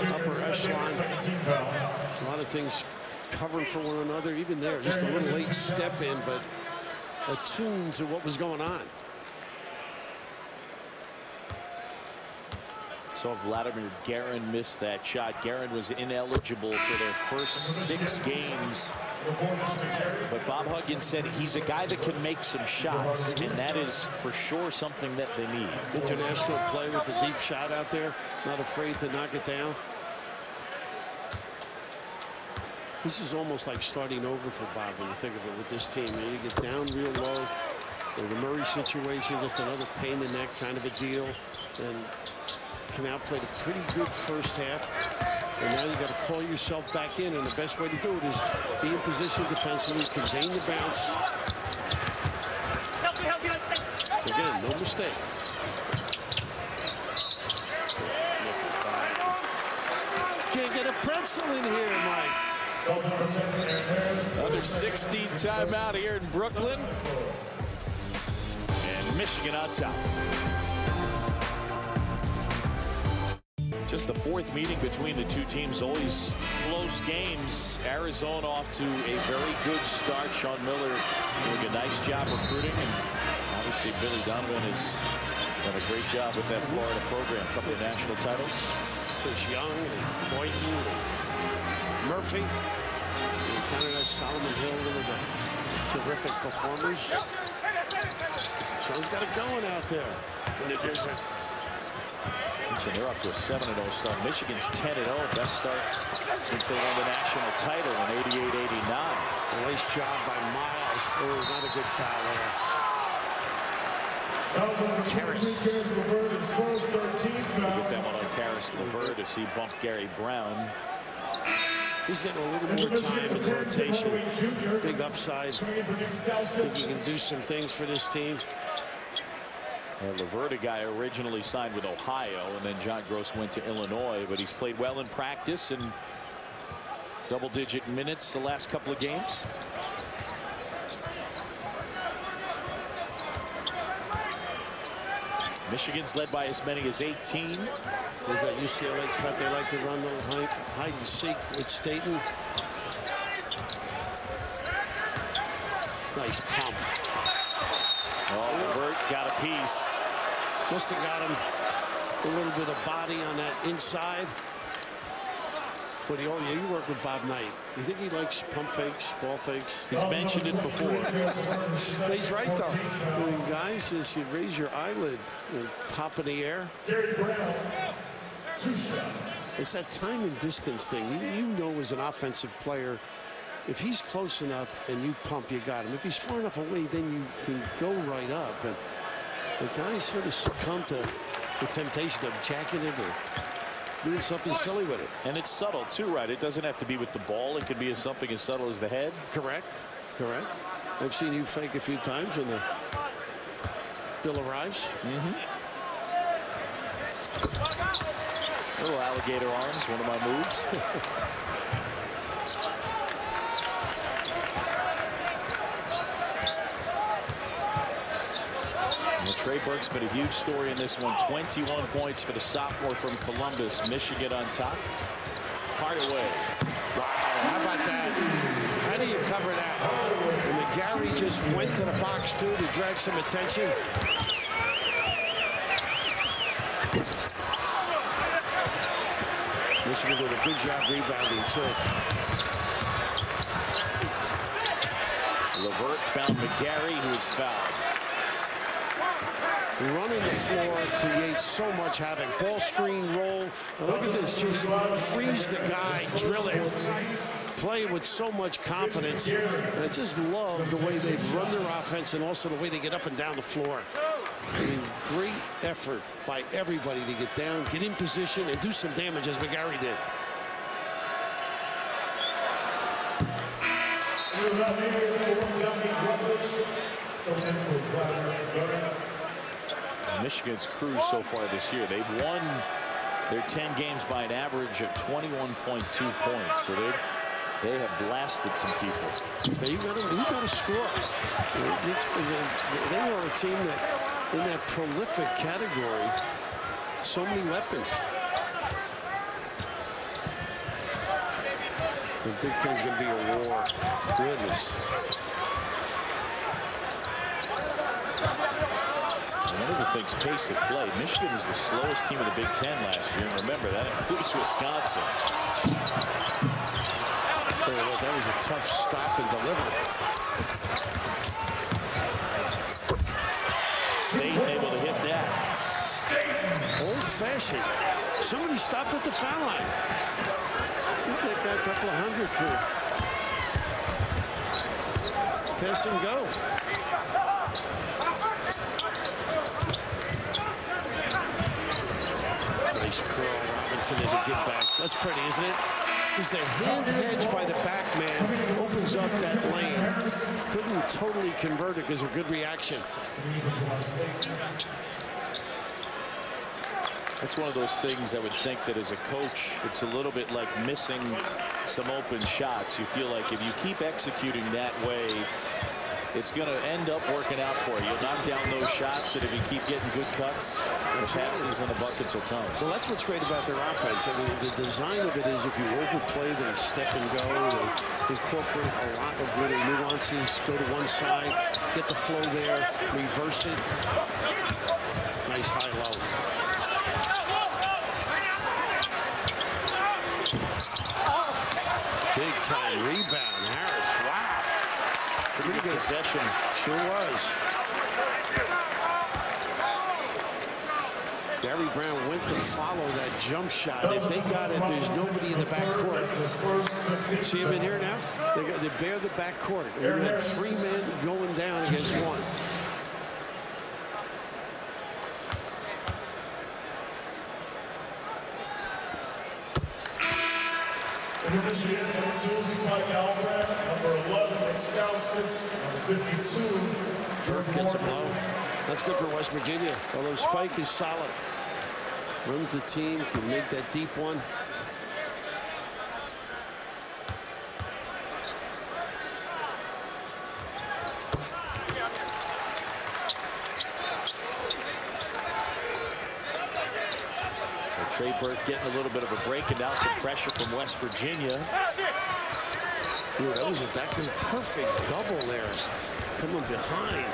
Upper echelon. A lot of things covering for one another, even there. Just a little late step in, but attuned to what was going on. So Vladimir Guerin missed that shot. Guerin was ineligible for their first 6 games. But Bob Huggins said he's a guy that can make some shots, and that is for sure something that they need. International play with the deep shot out there, not afraid to knock it down. This is almost like starting over for Bob when you think of it with this team. You get down real low. The Murray situation, just another pain in the neck kind of a deal. And Canal played a pretty good first half. And now you got to call yourself back in, and the best way to do it is be in position defensively, contain the bounce. So again, no mistake. Can't get a pretzel in here, Mike. Another 16 timeout here in Brooklyn. And Michigan on top. Just the fourth meeting between the two teams, always close games. Arizona off to a very good start. Sean Miller doing a nice job recruiting, and obviously Billy Donovan has done a great job with that Florida program. A couple of national titles. There's Young and Boynton and Murphy. And Canada, Solomon Hill, one of the terrific performers. Sean's got it going out there in the desert. And they're up to a 7-0 start. Michigan's 10-0, best start since they won the national title in 88-89. Nice job by Miles. Oh, not a good foul there. Harris. Get that one on Karis LeVert as he bumped Gary Brown. He's getting a little more time in rotation. Big upside. I think he can do some things for this team. LeVert, a guy originally signed with Ohio, and then John Gross went to Illinois, but he's played well in practice and double-digit minutes the last couple of games. Michigan's led by as many as 18. They've got UCLA cut. They like to run the hide and seek with Staten. Nice pump. Oh, LeVert got a piece. Must have got him a little bit of body on that inside. But you work with Bob Knight. Do you think he likes pump fakes, ball fakes? He's mentioned it before. He's right, though. I mean, guys, as you raise your eyelid and pop in the air. Gary Brown, 2 shots. It's that time and distance thing. You know, as an offensive player, if he's close enough and you pump, you got him. If he's far enough away, then you can go right up. And the guys sort of succumb to the temptation of jacking it or doing something silly with it. And it's subtle, too, right? It doesn't have to be with the ball. It could be something as subtle as the head. Correct. Correct. I've seen you fake a few times when the bill arrives. Little alligator arms, one of my moves. Trey Burke's been a huge story in this one. 21 points for the sophomore from Columbus. Michigan on top. Hardaway. Wow, how about that? How do you cover that? And McGarry just went to the box, too, to drag some attention. Michigan did a good job rebounding, too. LeVert found McGarry, who is fouled. Running the floor creates so much havoc. Ball screen, roll. Now look at this. Just freeze the guy, drill it. Play with so much confidence. I just love the way they've run their offense and also the way they get up and down the floor. I mean, great effort by everybody to get down, get in position, and do some damage as McGarry did. Michigan's cruise so far this year. They've won their 10 games by an average of 21.2 points. So they have blasted some people. So you got to score. They are a team that, in that prolific category, so many weapons. The Big Ten's going to be a war. Goodness. One of the things, pace of play. Michigan is the slowest team in the Big Ten last year. And remember, that includes Wisconsin. That was a tough stop and deliver. State able to hit that. Old-fashioned. Somebody stopped at the foul line. I think that got a couple of hundred for pass and go. Nice curl. Robinson to get back. That's pretty, isn't it? Because the hand hedge by the back man opens up that lane. Couldn't totally convert it because of good reaction. That's one of those things I would think that as a coach, it's a little bit like missing some open shots. You feel like if you keep executing that way, it's going to end up working out for you. You'll knock down those shots, and if you keep getting good cuts, the passes and the buckets will come. Well, that's what's great about their offense. I mean, the design of it is if you overplay, they step and go. They incorporate a lot of little nuances. Go to one side, get the flow there, reverse it. Nice high-low. Big-time rebound, Harris. Wow. Pretty good possession. Sure was. Gary Brown went to follow that jump shot. If they got it, there's nobody in the backcourt. See him in here now? They bear the backcourt. We had 3 men going down against 1. Number 2, Spike Albrecht. Number 11, Stauskas. Number 52. Burke gets a blow. That's good for West Virginia. Although Spike is solid. Runs the team, can make that deep one. Trey Burke getting a little bit of a break, and now some pressure from West Virginia. Ooh, that was that good perfect double there. Coming behind.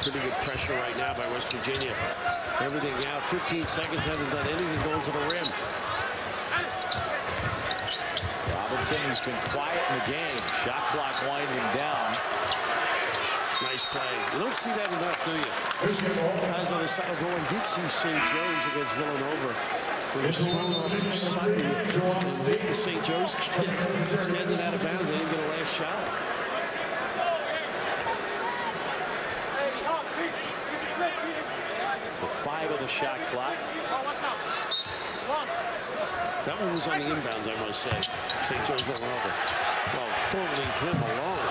Pretty good pressure right now by West Virginia. Everything out. 15 seconds, haven't done anything going to the rim. Robinson's been quiet in the game. Shot clock winding down. Nice play. You don't see that enough, do you? Guys on the side going, did see St. Joe's against Villanova. It was thrown off of Sutton. The St. Joe's kid standing out of bounds. They didn't get a last shot. So 5 on the shot clock. That one was on the inbounds, I must say. St. Joe's Villanova. Well, don't leave him alone.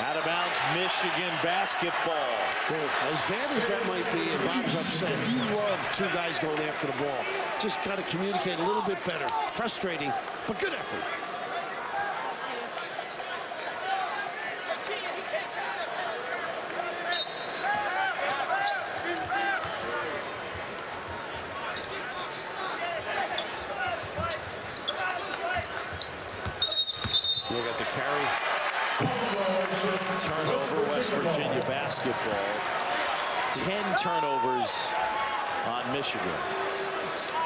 Out of bounds, Michigan basketball. Well, as bad as that might be, and Bob's upset, you love 2 guys going after the ball. Just got to communicate a little bit better. Frustrating, but good effort. We got the carry. Turnover, West Virginia basketball. 10 turnovers on Michigan.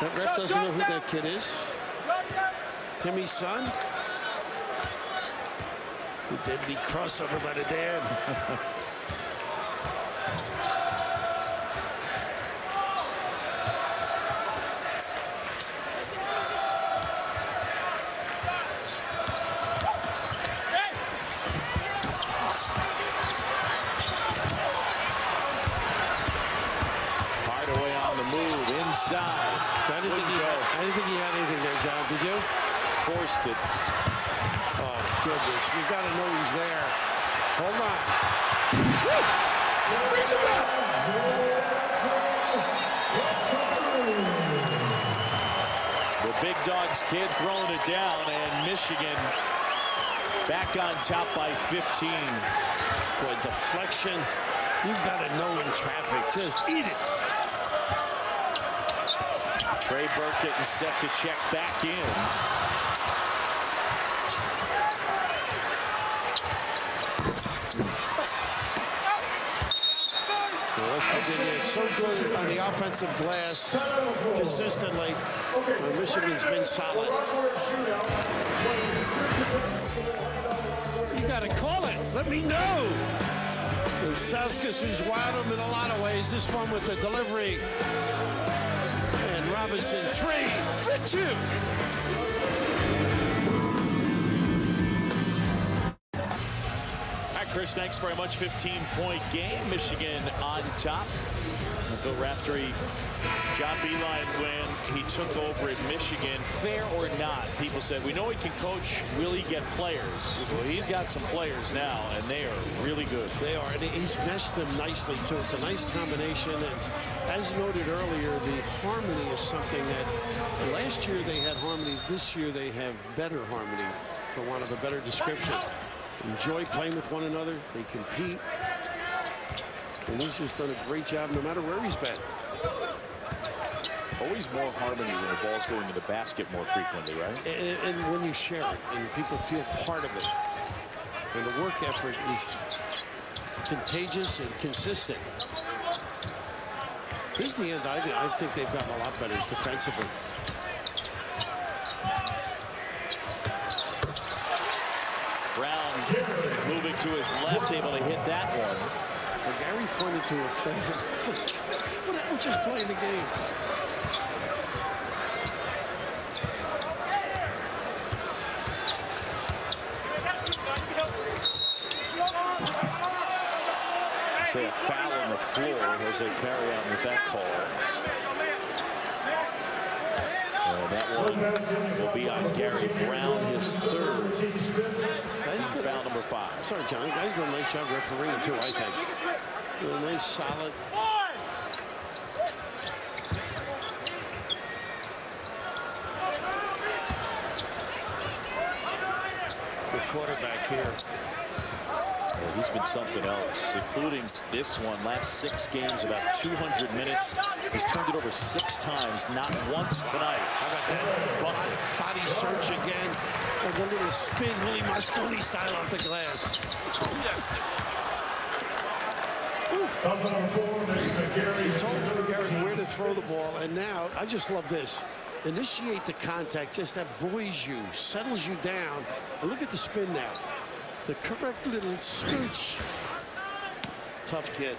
That ref doesn't know who that kid is. Timmy's son. The deadly crossover by the dad. Inside. So I didn't think he had anything there, John. Did you? Forced it. Oh, goodness. You got to know he's there. Hold on. Bring it up! The big dogs kid throwing it down, and Michigan back on top by 15. Boy, deflection. You've got to know in traffic. Just eat it. Trey Burke getting set to check back in. West Virginia is so good on the offensive glass consistently. Michigan's been solid. You got to call it. Let me know. Stauskas, who's wild him in a lot of ways. This one with the delivery. And Robinson, 3 for 2. All right, Chris. Bears, thanks very much. 15-point game. Michigan on top. Bill Raftery, John Beilein, when he took over at Michigan, fair or not, people said, we know he can coach, will he get players? Well, he's got some players now, and they are really good. They are, and he's meshed them nicely, too. It's a nice combination, and as noted earlier, the harmony is something that last year they had harmony. This year they have better harmony, for want of a better description. Enjoy playing with one another. They compete. And he's just done a great job no matter where he's been. Always more harmony when the ball's going to the basket more frequently, right? And when you share it and people feel part of it. And the work effort is contagious and consistent. Here's the end. I think they've gotten a lot better defensively. Brown moving to his left, able to hit that one. Gary pointed to a fan. We're just playing the game. Say a foul on the floor. Jose carry out with that call. That one will be on Gary Brown, his third. Foul number 5. Sorry, John. Guys do a nice job refereeing, too, I think. A nice, solid. The quarterback here. Well, he's been something else, including this one. Last 6 games, about 200 minutes. He's turned it over 6 times, not once tonight. How about that? Body search again. Like a little spin, Willie Mosconi style off the glass. Yes. He told McGarry where to throw the ball, and now I just love this. Initiate the contact, just that buoys you, settles you down. And look at the spin now. The correct little smooch. Tough kid.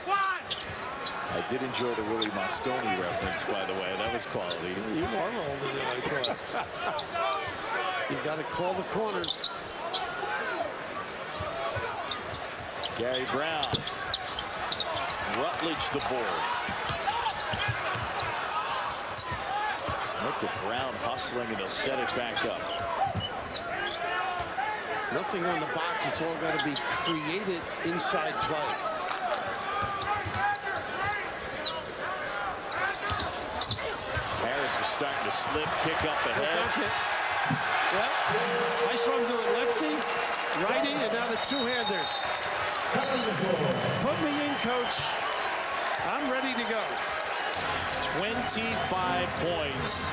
I did enjoy the Willie Mosconi reference, by the way. That was quality. You are older than I thought. You got to call the corner. Gary Brown. Rutledge the board. Look at Brown hustling, and he'll set it back up. Nothing on the box. It's all got to be created inside play. Harris was starting to slip, kick up ahead. Yep. I saw him doing lefty, righty, and now the two-hander. Put me in, coach. I'm ready to go. 25 points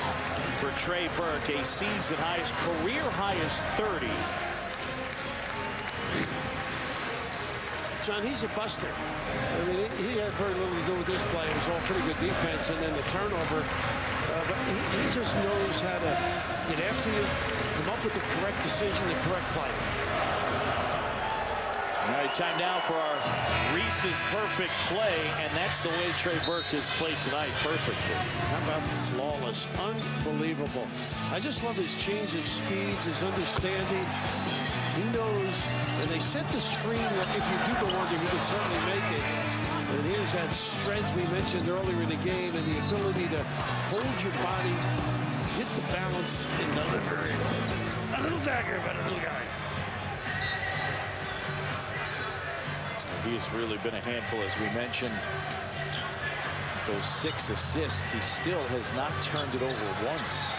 for Trey Burke, a season highest, career highest 30. John, he's a buster. I mean, he had very little to do with this play. It was all pretty good defense, and then the turnover. But he just knows how to get after you, come up with the correct decision, the correct play. All right, time now for our Reese's perfect play, and that's the way Trey Burke has played tonight perfectly. How about flawless? Unbelievable. I just love his change of speeds, his understanding. He knows, and they set the screen where if you do go under, he can certainly make it. And here's that strength we mentioned earlier in the game and the ability to hold your body, get the balance, and deliver it. A little dagger, but a little guy. He has really been a handful, as we mentioned. Those 6 assists, he still has not turned it over once.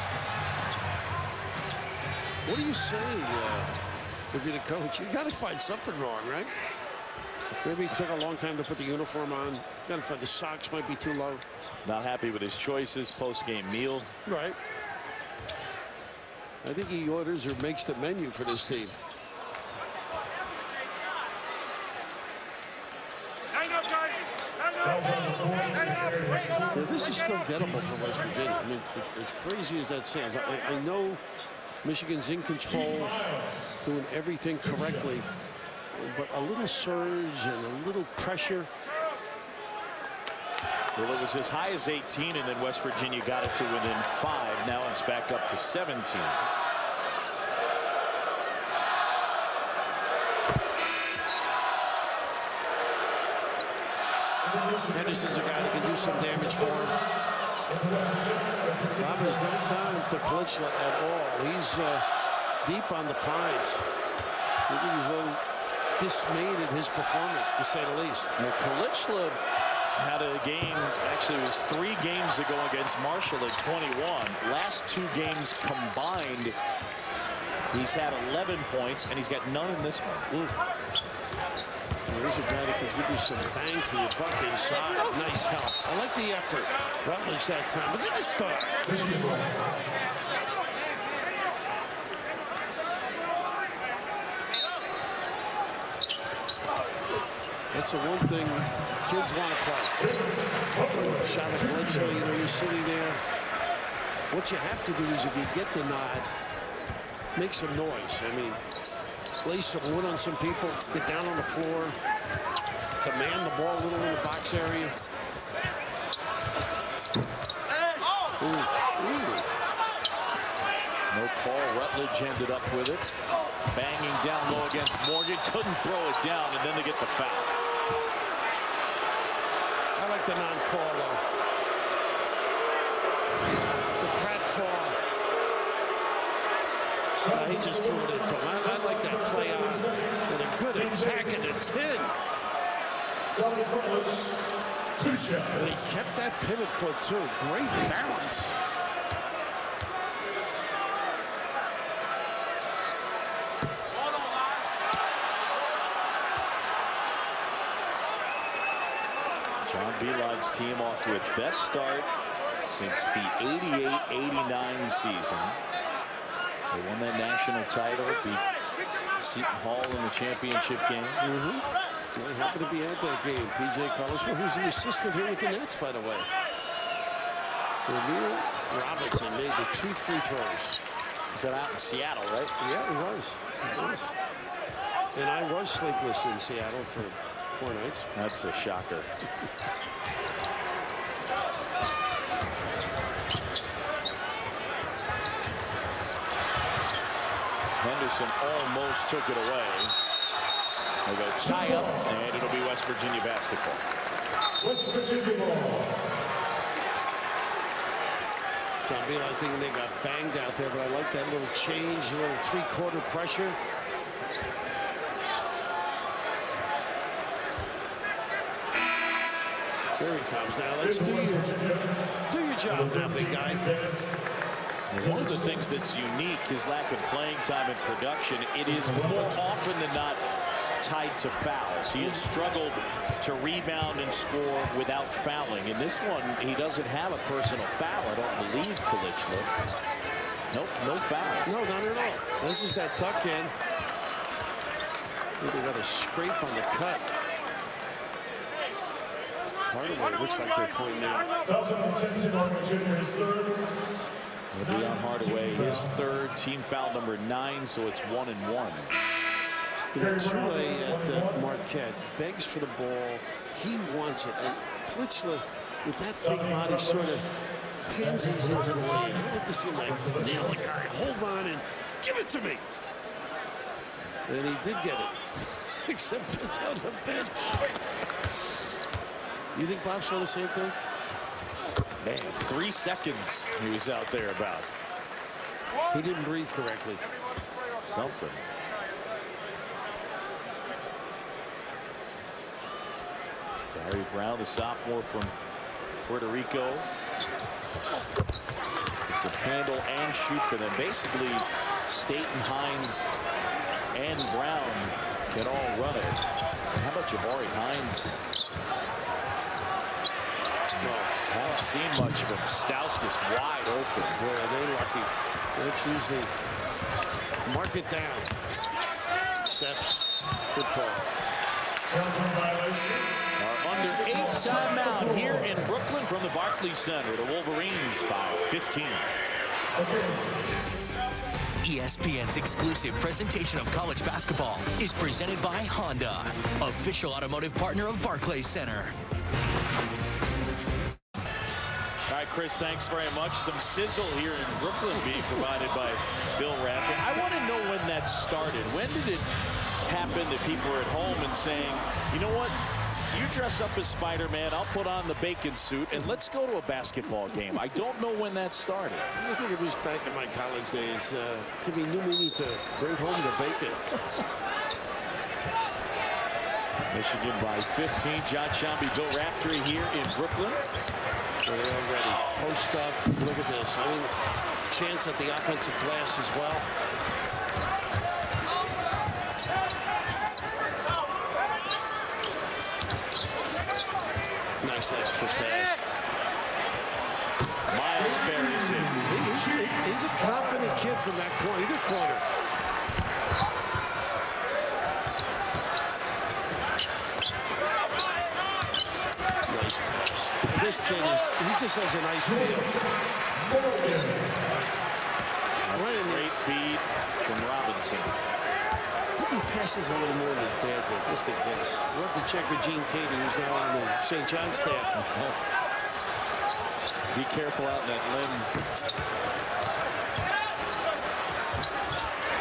What do you say? If you're the coach, you got to find something wrong, right? Maybe it took a long time to put the uniform on. Got to find the socks might be too low. Not happy with his choices, post-game meal. Right. I think he orders or makes the menu for this team. Yeah, this is still gettable for West Virginia. I mean, as crazy as that sounds, I know Michigan's in control, doing everything correctly, but a little surge and a little pressure. Well, it was as high as 18, and then West Virginia got it to within 5. Now it's back up to 17. Henderson's a guy that can do some damage for him. Roberts not down to Pelichla at all. He's deep on the pines. I think he's a little dismayed at his performance, to say the least. Pelichla had a game, actually it was 3 games ago against Marshall at 21. Last 2 games combined, he's had 11 points, and he's got none in this one. There's a guy that can give you some bang for your buck inside. Nice help. I like the effort. Rutledge that time. But did the score? That's the one thing kids want to play. Shot at Pelichla, you know, you're sitting there. What you have to do is, if you get the nod, make some noise. I mean, lay some wood on some people, get down on the floor, demand the ball a little in the box area. No call. Rutledge ended up with it. Banging down low against Morgan. Couldn't throw it down, and then they get the foul. I like the non-call, though. The pratfall. He just threw it into him. I like that play on. And a good attack in the 10. And he kept that pivot foot, too. Great balance. John Beelard's team off to its best start since the 88-89 season. They won that national title, beat Seton Hall in the championship game. I happened to be at that game. P.J. Collinsworth, who's the assistant here with the Nets, by the way. O'Neal Robinson made the 2 free throws. Is that out in Seattle, right? Yeah, it was. It was. And I was sleepless in Seattle for 4 nights. That's a shocker. Henderson almost took it away. They go tie up, and it'll be West Virginia basketball. West Virginia ball. John Beeline thinking they got banged out there, but I like that little change, a little 3-quarter pressure. There he comes now. Let's do your job now, big guy. One of the things that's unique is lack of playing time and production. It is more often than not tied to fouls. He has struggled to rebound and score without fouling. In this one, he doesn't have a personal foul. I don't believe Pelichla. Nope, no fouls. No, not at all. This is that duck in. They got a scrape on the cut. Hardaway looks like they're pointing out. It'll be on Hardaway, his 3rd, team foul number 9, so it's 1-1. Tule at Marquette begs for the ball. He wants it. And Pelichla, with that big body, sort of pansies into the lane. I'd like to see him like nail the guy. Hold on and give it to me. And he did get it. Except it's on the bench. You think Bob saw the same thing? Man, 3 seconds he was out there about. He didn't breathe correctly. Something. Gary Brown, the sophomore from Puerto Rico. He can handle and shoot for them. Basically, Staten, Hines, and Brown can all run it. How about Jabari Hines? Well, haven't seen much of him. Stauskas wide open. Boy, are they lucky. That's usually mark it down. Steps. Good call. Our under 8 timeout here in Brooklyn from the Barclays Center. The Wolverines by 15. ESPN's exclusive presentation of college basketball is presented by Honda, official automotive partner of Barclays Center. All right, Chris, thanks very much. Some sizzle here in Brooklyn being provided by Bill Raffin. I want to know when that started. When did it happen that people were at home and saying, you know what, You dress up as Spider-Man, I'll put on the bacon suit, and let's go to a basketball game. I don't know when that started. I think it was back in my college days. Give me new meaning to bring home the bacon. Michigan by 15. John Shambi, Bill Raftery here in Brooklyn. They're already post up. Look at this. I mean, chance at the offensive glass as well. Nice extra pass. Miles buries it. He's a confident kid from that corner, either corner. Nice pass. And this kid he just has a nice feel. Great feed from Robinson. I think he passes a little more than his dad did, just a guess. We'll have to check with Gene Katie, who's now on the St. John staff. Be careful out in that limb.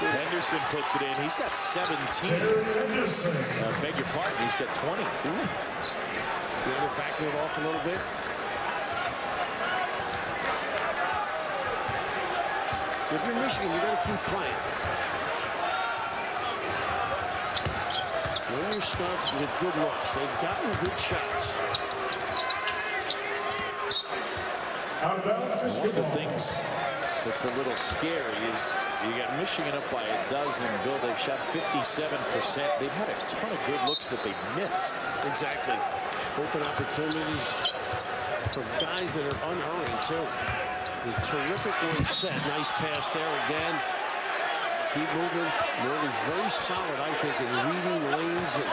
Henderson puts it in. He's got 17. Beg your pardon, he's got 20. They're backing it off a little bit. If you're Michigan, you got to keep playing. Win your stuff with good looks. They've gotten good shots. One of the things that's a little scary is you got Michigan up by a dozen. Bill, they've shot 57%. They've had a ton of good looks that they've missed. Exactly. Open opportunities for guys that are unearned, too. The terrific one set. Nice pass there again. Keep moving. Morgan's very solid, I think, in reading lanes and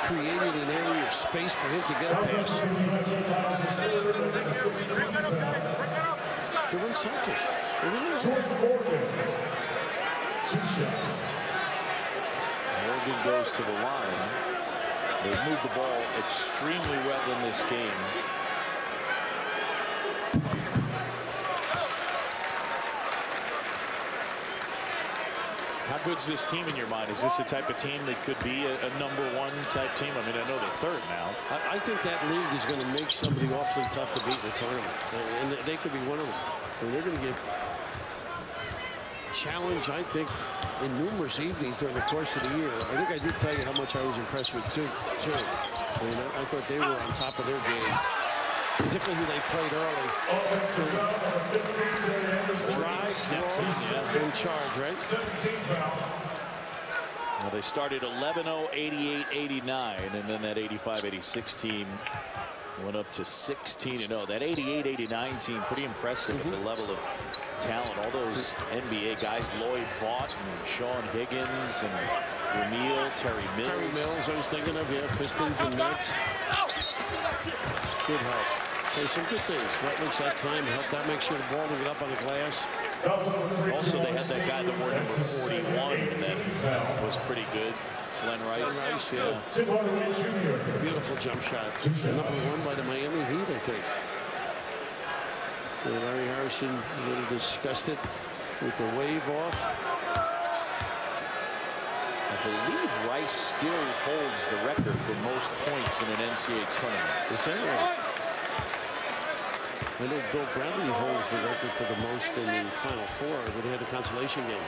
creating an area of space for him to get a pass. They're unselfish. They really are. Morgan goes to the line. They've moved the ball extremely well in this game. How good's this team in your mind? Is this the type of team that could be a #1 type team? I mean, I know they're third now. I think that league is going to make somebody awfully tough to beat in the tournament. And they could be one of them. I mean, they're going to get challenged, I think, in numerous evenings during the course of the year. I think I did tell you how much I was impressed with Duke, too. I mean, I thought they were on top of their game. Particularly who they played early. Drive, roll, in charge, right? 17 foul. Well, they started 11-0, 88-89, and then that 85-86 team went up to 16-0. That 88-89 team, pretty impressive at the level of talent. All those NBA guys, Lloyd Vaught and Sean Higgins and Ramil, Terry Mills. Terry Mills, I was thinking of, yeah, Pistons and Nets. Good help. Okay, some good things. Rutledge that time helped out make sure the ball would get up on the glass. Also, they had that guy that wore number 41 that was pretty good. Glenn Rice. Rice, yeah. Beautiful jump shot. #1 by the Miami Heat, I think. And Larry Harrison a little disgusted with the wave off. I believe Rice still holds the record for most points in an NCAA tournament. Is that right? I know Bill Bradley holds the record for the most in the Final Four where they had the consolation game.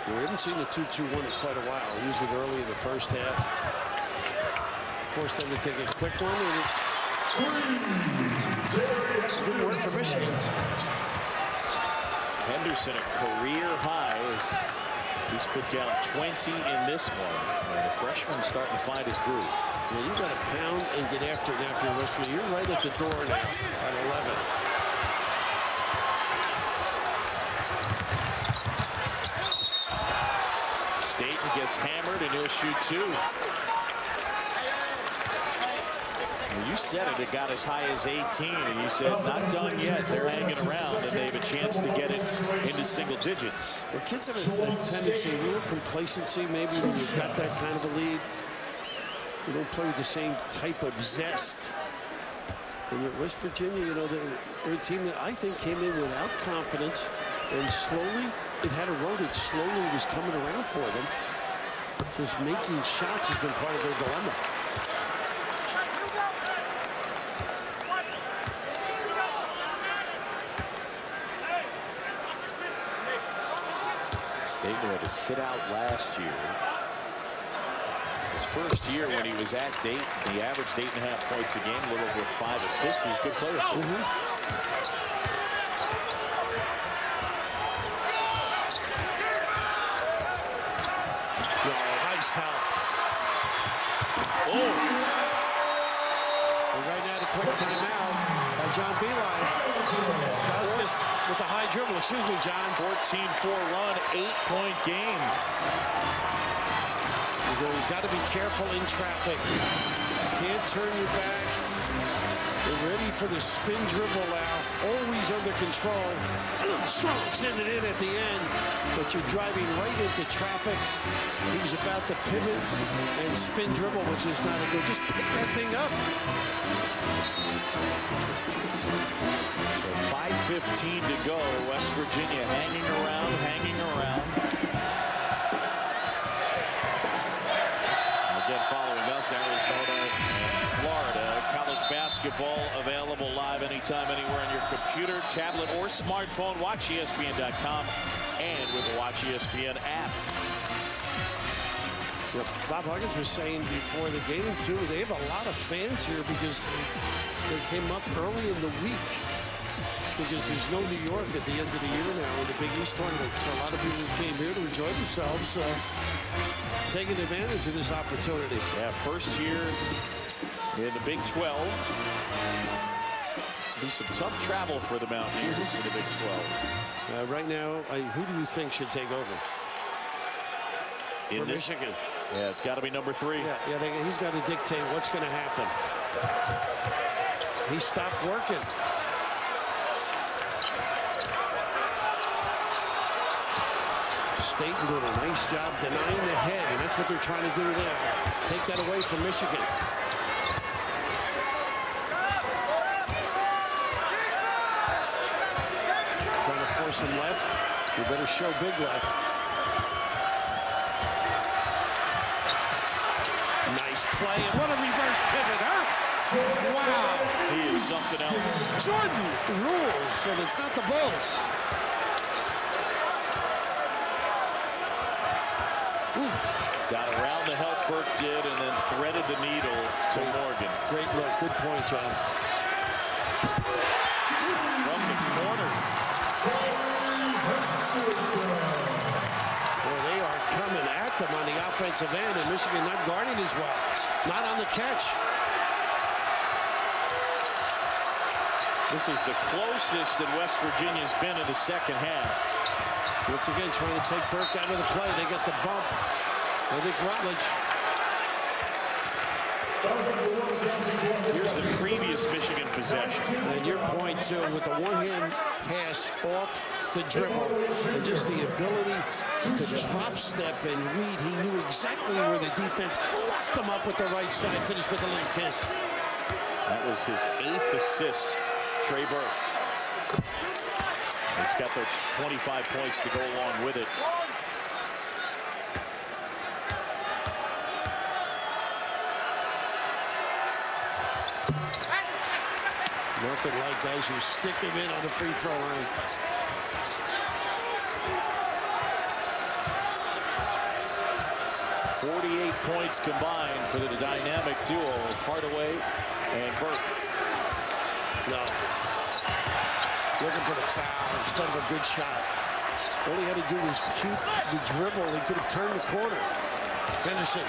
We haven't seen the 2-2-1 in quite a while. Used it early in the first half. Forced them to take a quick one, and it didn't work for Michigan. Henderson, a career high. He's put down 20 in this one. And the freshman's starting to find his groove. Yeah, you got to pound and get after it after your rest. You're right at the door now at 11. Staten gets hammered, and he'll shoot two. Well, you said it got as high as 18, and you said not done yet. They're hanging around, and they have a chance to get it into single digits. Well, kids have a tendency, a little complacency maybe when you've got that kind of a lead. You don't play with the same type of zest. And yet West Virginia, you know, they're a team that I think came in without confidence, and slowly it had eroded. Slowly was coming around for them. Just making shots has been part of their dilemma. State had to sit out last year. His first year when he was at Dayton, he averaged 8.5 points a game, a little over 5 assists. He's a good player. Nice help. And right now, the quick timeout by John Beeline. Stauskas with the high dribble. Excuse me, John. 14-4 run, 8-point game. You've got to be careful in traffic. Can't turn your back. Get ready for the spin dribble now. Always under control. Strong send it in at the end. But you're driving right into traffic. He was about to pivot and spin dribble, which is not a good. Just pick that thing up. So 5:15 to go. West Virginia hanging around, hanging around. Again, following us, Arizona and Florida. College basketball available live anytime, anywhere on your computer, tablet, or smartphone. Watch ESPN.com and with the Watch ESPN app. Yep. Bob Huggins was saying before the game, too, they have a lot of fans here because they came up early in the week. Because there's no New York at the end of the year now in the Big East tournament. So a lot of people came here to enjoy themselves, taking advantage of this opportunity. Yeah, first year in the Big 12. Be some tough travel for the Mountaineers in the Big 12. Right now, who do you think should take over? In Michigan. Yeah, it's got to be number 3. Yeah, he's got to dictate what's going to happen. He stopped working. State doing a nice job denying the head, and that's what they're trying to do now. Take that away from Michigan. Trying to force him left. You better show big left. Nice play, and what a reverse pivot, huh? Wow. He is something else. Jordan rules, and it's not the Bulls. Got around the help Burke did and then threaded the needle to Morgan. Great look. Good point, John. From the corner. Well, they are coming at them on the offensive end, and Michigan not guarding as well. Not on the catch. This is the closest that West Virginia's been in the second half. Once again, trying to take Burke out of the play. They get the bump. I think Rutledge. Here's the previous Michigan possession. And your point, too, with the one-hand pass off the dribble and just the ability to drop step and read. He knew exactly where the defense locked him up with the right side. Finished with a little kiss. That was his 8th assist, Trey Burke. He's got those 25 points to go along with it. Nothing like guys who stick him in on the free throw line. .48 points combined for the dynamic duo of Hardaway and Burke. No. Looking for the foul instead of a good shot. All he had to do was keep the dribble. He could have turned the corner. Henderson.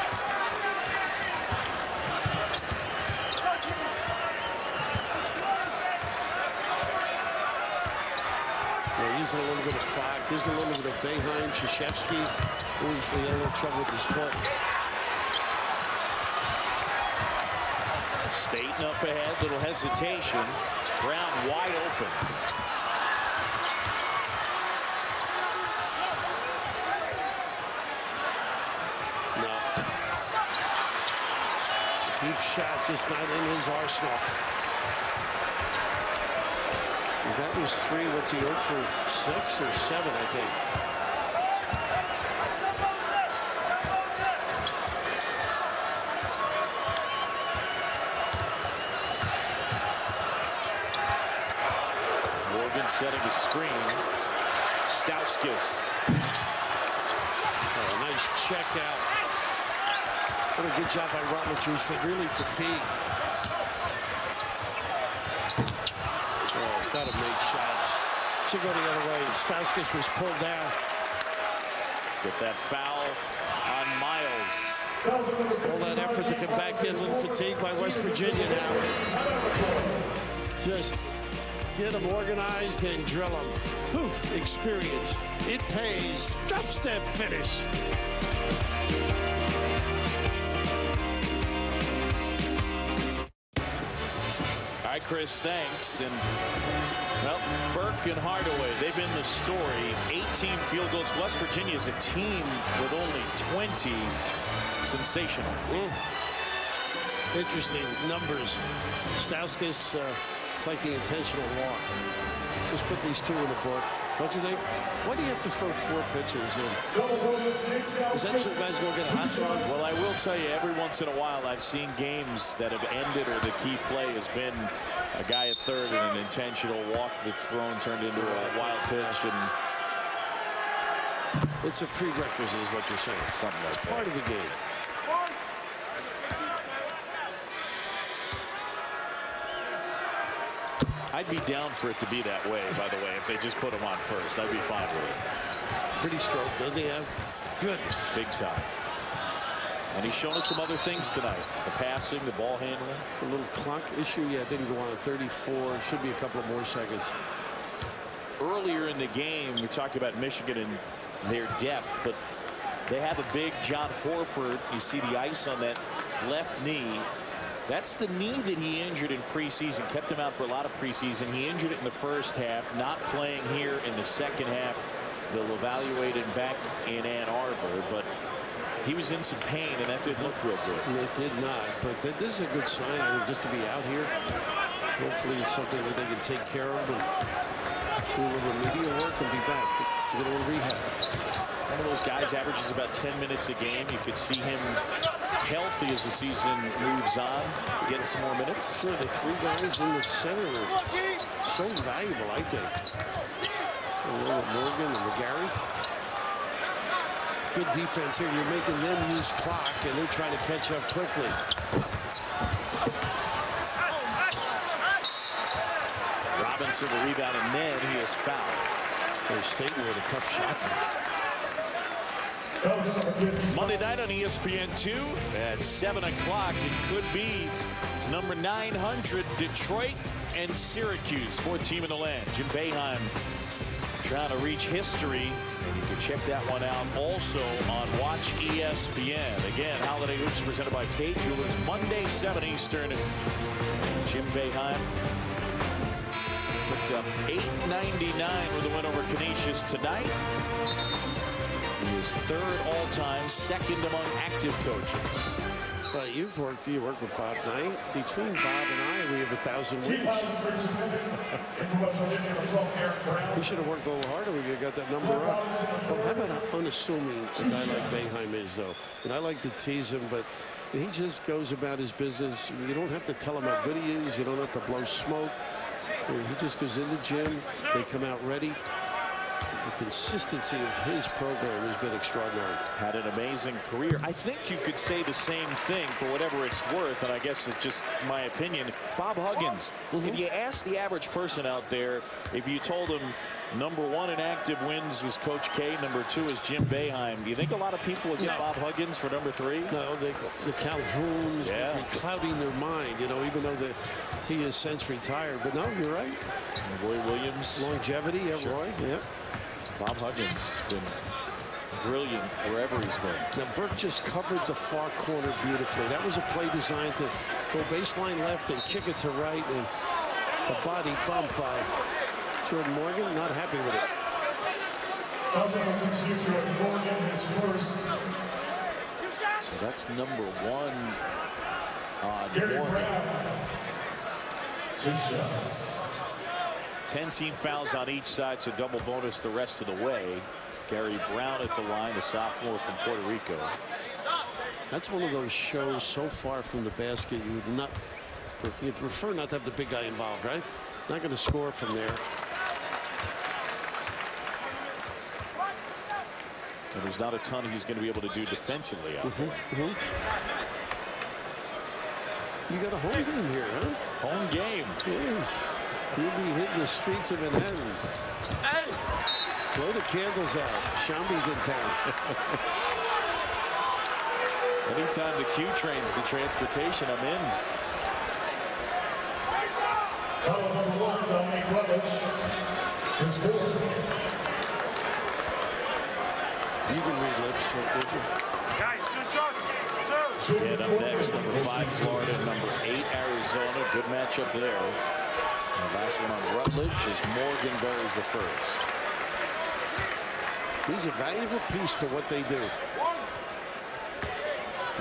He's a little bit of clock. There's a little bit of Boeheim, Krzyzewski. He's a little trouble with his foot. Staten up ahead, little hesitation. Brown wide open. No. Deep shot just not in his arsenal. That was 3. What's he, 0 for 6 or 7, I think. Morgan setting a screen. Stauskas. Oh, nice check out. What a good job by Rutledge, who's really fatigued. Oh, gotta make shots. Should go the other way. Stauskas was pulled down. Get that foul on Miles. All that effort to come back in, a little fatigued by West Virginia now. Just get them organized and drill them. Whew, experience. It pays. Drop step finish. All right, Chris, thanks. And, well, Burke and Hardaway, they've been the story. 18 field goals. West Virginia is a team with only 20. Sensational. Interesting numbers. Stauskas, it's like the intentional walk. Just put these 2 in the book. Don't you think? Why do you have to throw 4 pitches in? Is that so guys go get a hot dog? Well, I will tell you, every once in a while, I've seen games that have ended or the key play has been a guy at third and an intentional walk that's thrown turned into a wild pitch. And it's a prerequisite is what you're saying. Something like it's part of the game. I'd be down for it to be that way, by the way, if they just put him on first. I'd be fine with it. Pretty stroke, doesn't he have? Good. Big time. And he's shown us some other things tonight. The passing, the ball handling. A little clock issue. Yeah, it didn't go on at 34. Should be a couple of more seconds. Earlier in the game, we talked about Michigan and their depth, but they have a big John Horford. You see the ice on that left knee. That's the knee that he injured in preseason. Kept him out for a lot of preseason. He injured it in the first half. Not playing here in the second half. They'll evaluate him back in Ann Arbor, but he was in some pain, and that didn't look real good. It did not, but this is a good sign, I think, just to be out here. Hopefully it's something that they can take care of and do a little remedial work and be back. Get a little rehab. One of those guys averages about 10 minutes a game. You could see him healthy as the season moves on, getting some more minutes. Sure, the 3 guys in the center are so valuable, I think. Morgan and McGarry. Good defense here. You're making them use clock, and they're trying to catch up quickly. Robinson the rebound, and then he is fouled. State with a tough shot. Monday night on ESPN2 at 7 o'clock. It could be number 900 Detroit and Syracuse, 4th team in the land. Jim Boeheim trying to reach history, and you can check that one out also on Watch ESPN. Again, Holiday Hoops presented by K Jewelers, Monday 7 Eastern. Jim Boeheim picked up $8.99 with a win over Canisius tonight. His 3rd all-time, 2nd among active coaches. Well, you worked with Bob Knight. Between Bob and I, we have 1,000 wins. We should have worked a little harder. We could have got that number up. But how about how unassuming a guy like Boeheim is, though? And I like to tease him, but he just goes about his business. You don't have to tell him how good he is. You don't have to blow smoke. He just goes in the gym. They come out ready. The consistency of his program has been extraordinary. Had an amazing career. I think you could say the same thing for whatever it's worth, and I guess it's just my opinion. Bob Huggins, if you ask the average person out there, if you told them number 1 in active wins was Coach K, number 2 is Jim Boeheim, do you think a lot of people would give Bob Huggins for number 3? No, the Calhouns would be clouding their mind, you know, even though he has since retired. But no, you're right. And Roy Williams. Longevity, Roy, Bob Huggins has been brilliant wherever he's been. Now, Burke just covered the far corner beautifully. That was a play designed to go baseline left and kick it to right, and a body bump by Jordan Morgan. Not happy with it. Morgan, his first. So that's number 1 on Gary Morgan. Brown, 2 shots. 10 team fouls on each side, so double bonus the rest of the way. Gary Brown at the line, the sophomore from Puerto Rico. That's one of those shows so far from the basket you'd prefer not to have the big guy involved, right? Not going to score from there. And there's not a ton he's going to be able to do defensively out there. You got a home game here, huh? Home game. Jeez. You'll be hitting the streets of Manhattan. Blow the candles out. Shambi's in town. Anytime the Q train's the transportation, I'm in. Foul number 1, Dominic Rutledge. His fourth. You can read lips, did you? Guys, good shot. And up next, number 5, Florida, number 8, Arizona. Good matchup there. And the last one on Rutledge is Morgan buries the first. He's a valuable piece to what they do. A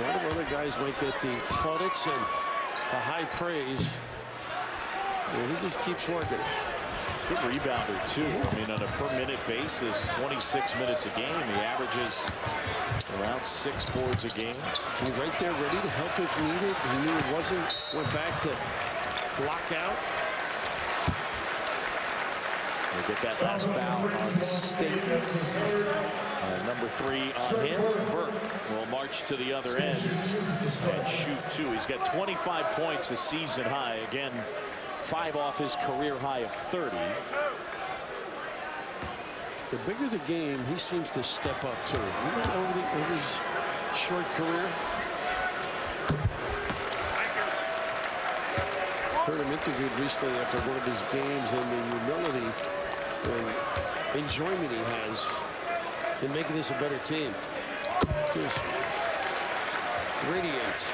lot of other guys might get the plaudits and the high praise. And he just keeps working. Good rebounder, too. I mean, on a per-minute basis, 26 minutes a game. He averages around 6 boards a game. He's right there ready to help if needed. He knew it wasn't. Went back to block out. We'll get that last foul on State. Number 3 on him. Burke will march to the other end and shoot 2. He's got 25 points, a season high. Again, 5 off his career high of 30. The bigger the game, he seems to step up to it. Over his short career. Heard him interviewed recently after one of his games, and the humility and enjoyment he has in making this a better team. Just radiance.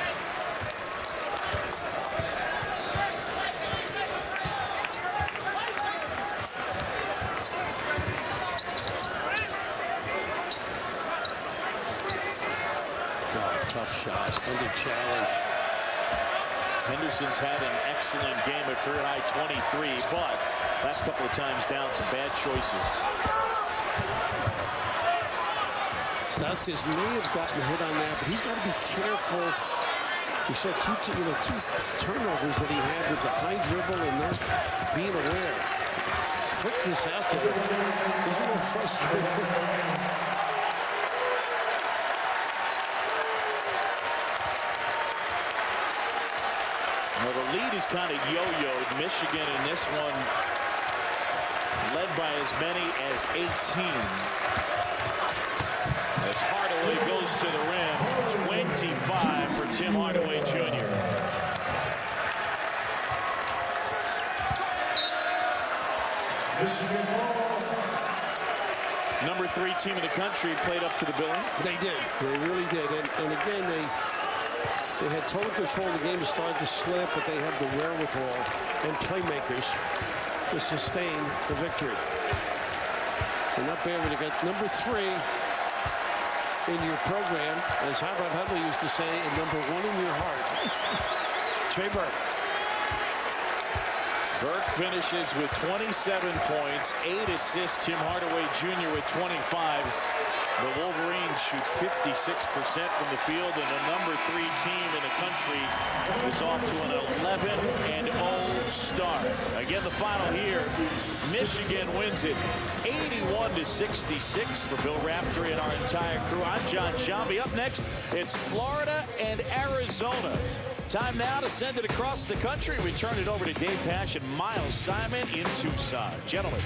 Tough shot, under challenge. Henderson's had an excellent game, a career high 23, but last couple of times down, some bad choices. Stauskas may have gotten hit on that, but he's got to be careful. We saw two turnovers that he had with the high dribble and not being aware. Quickness out there. He's a little frustrated. Well, the lead is kind of yo-yoed. Michigan in this one led by as many as 18. As Hardaway goes to the rim, 25 for Tim Hardaway Jr. Michigan ball. Number 3 team in the country played up to the billing. They did. They really did. And again, they had total control of the game. It started to slip, but they have the wherewithal and playmakers to sustain the victory. So not bad when you got number 3 in your program, as Howard Hudley used to say, and number 1 in your heart. Trey Burke. Burke finishes with 27 points, 8 assists. Tim Hardaway Jr. with 25. The Wolverines shoot 56% from the field, and the number 3 team in the country is off to an 11-0 start. Again, the final here, Michigan wins it 81-66 for Bill Raftery and our entire crew. I'm John Shambi. Up next, it's Florida and Arizona. Time now to send it across the country. We turn it over to Dave Pash and Miles Simon in Tucson. Gentlemen.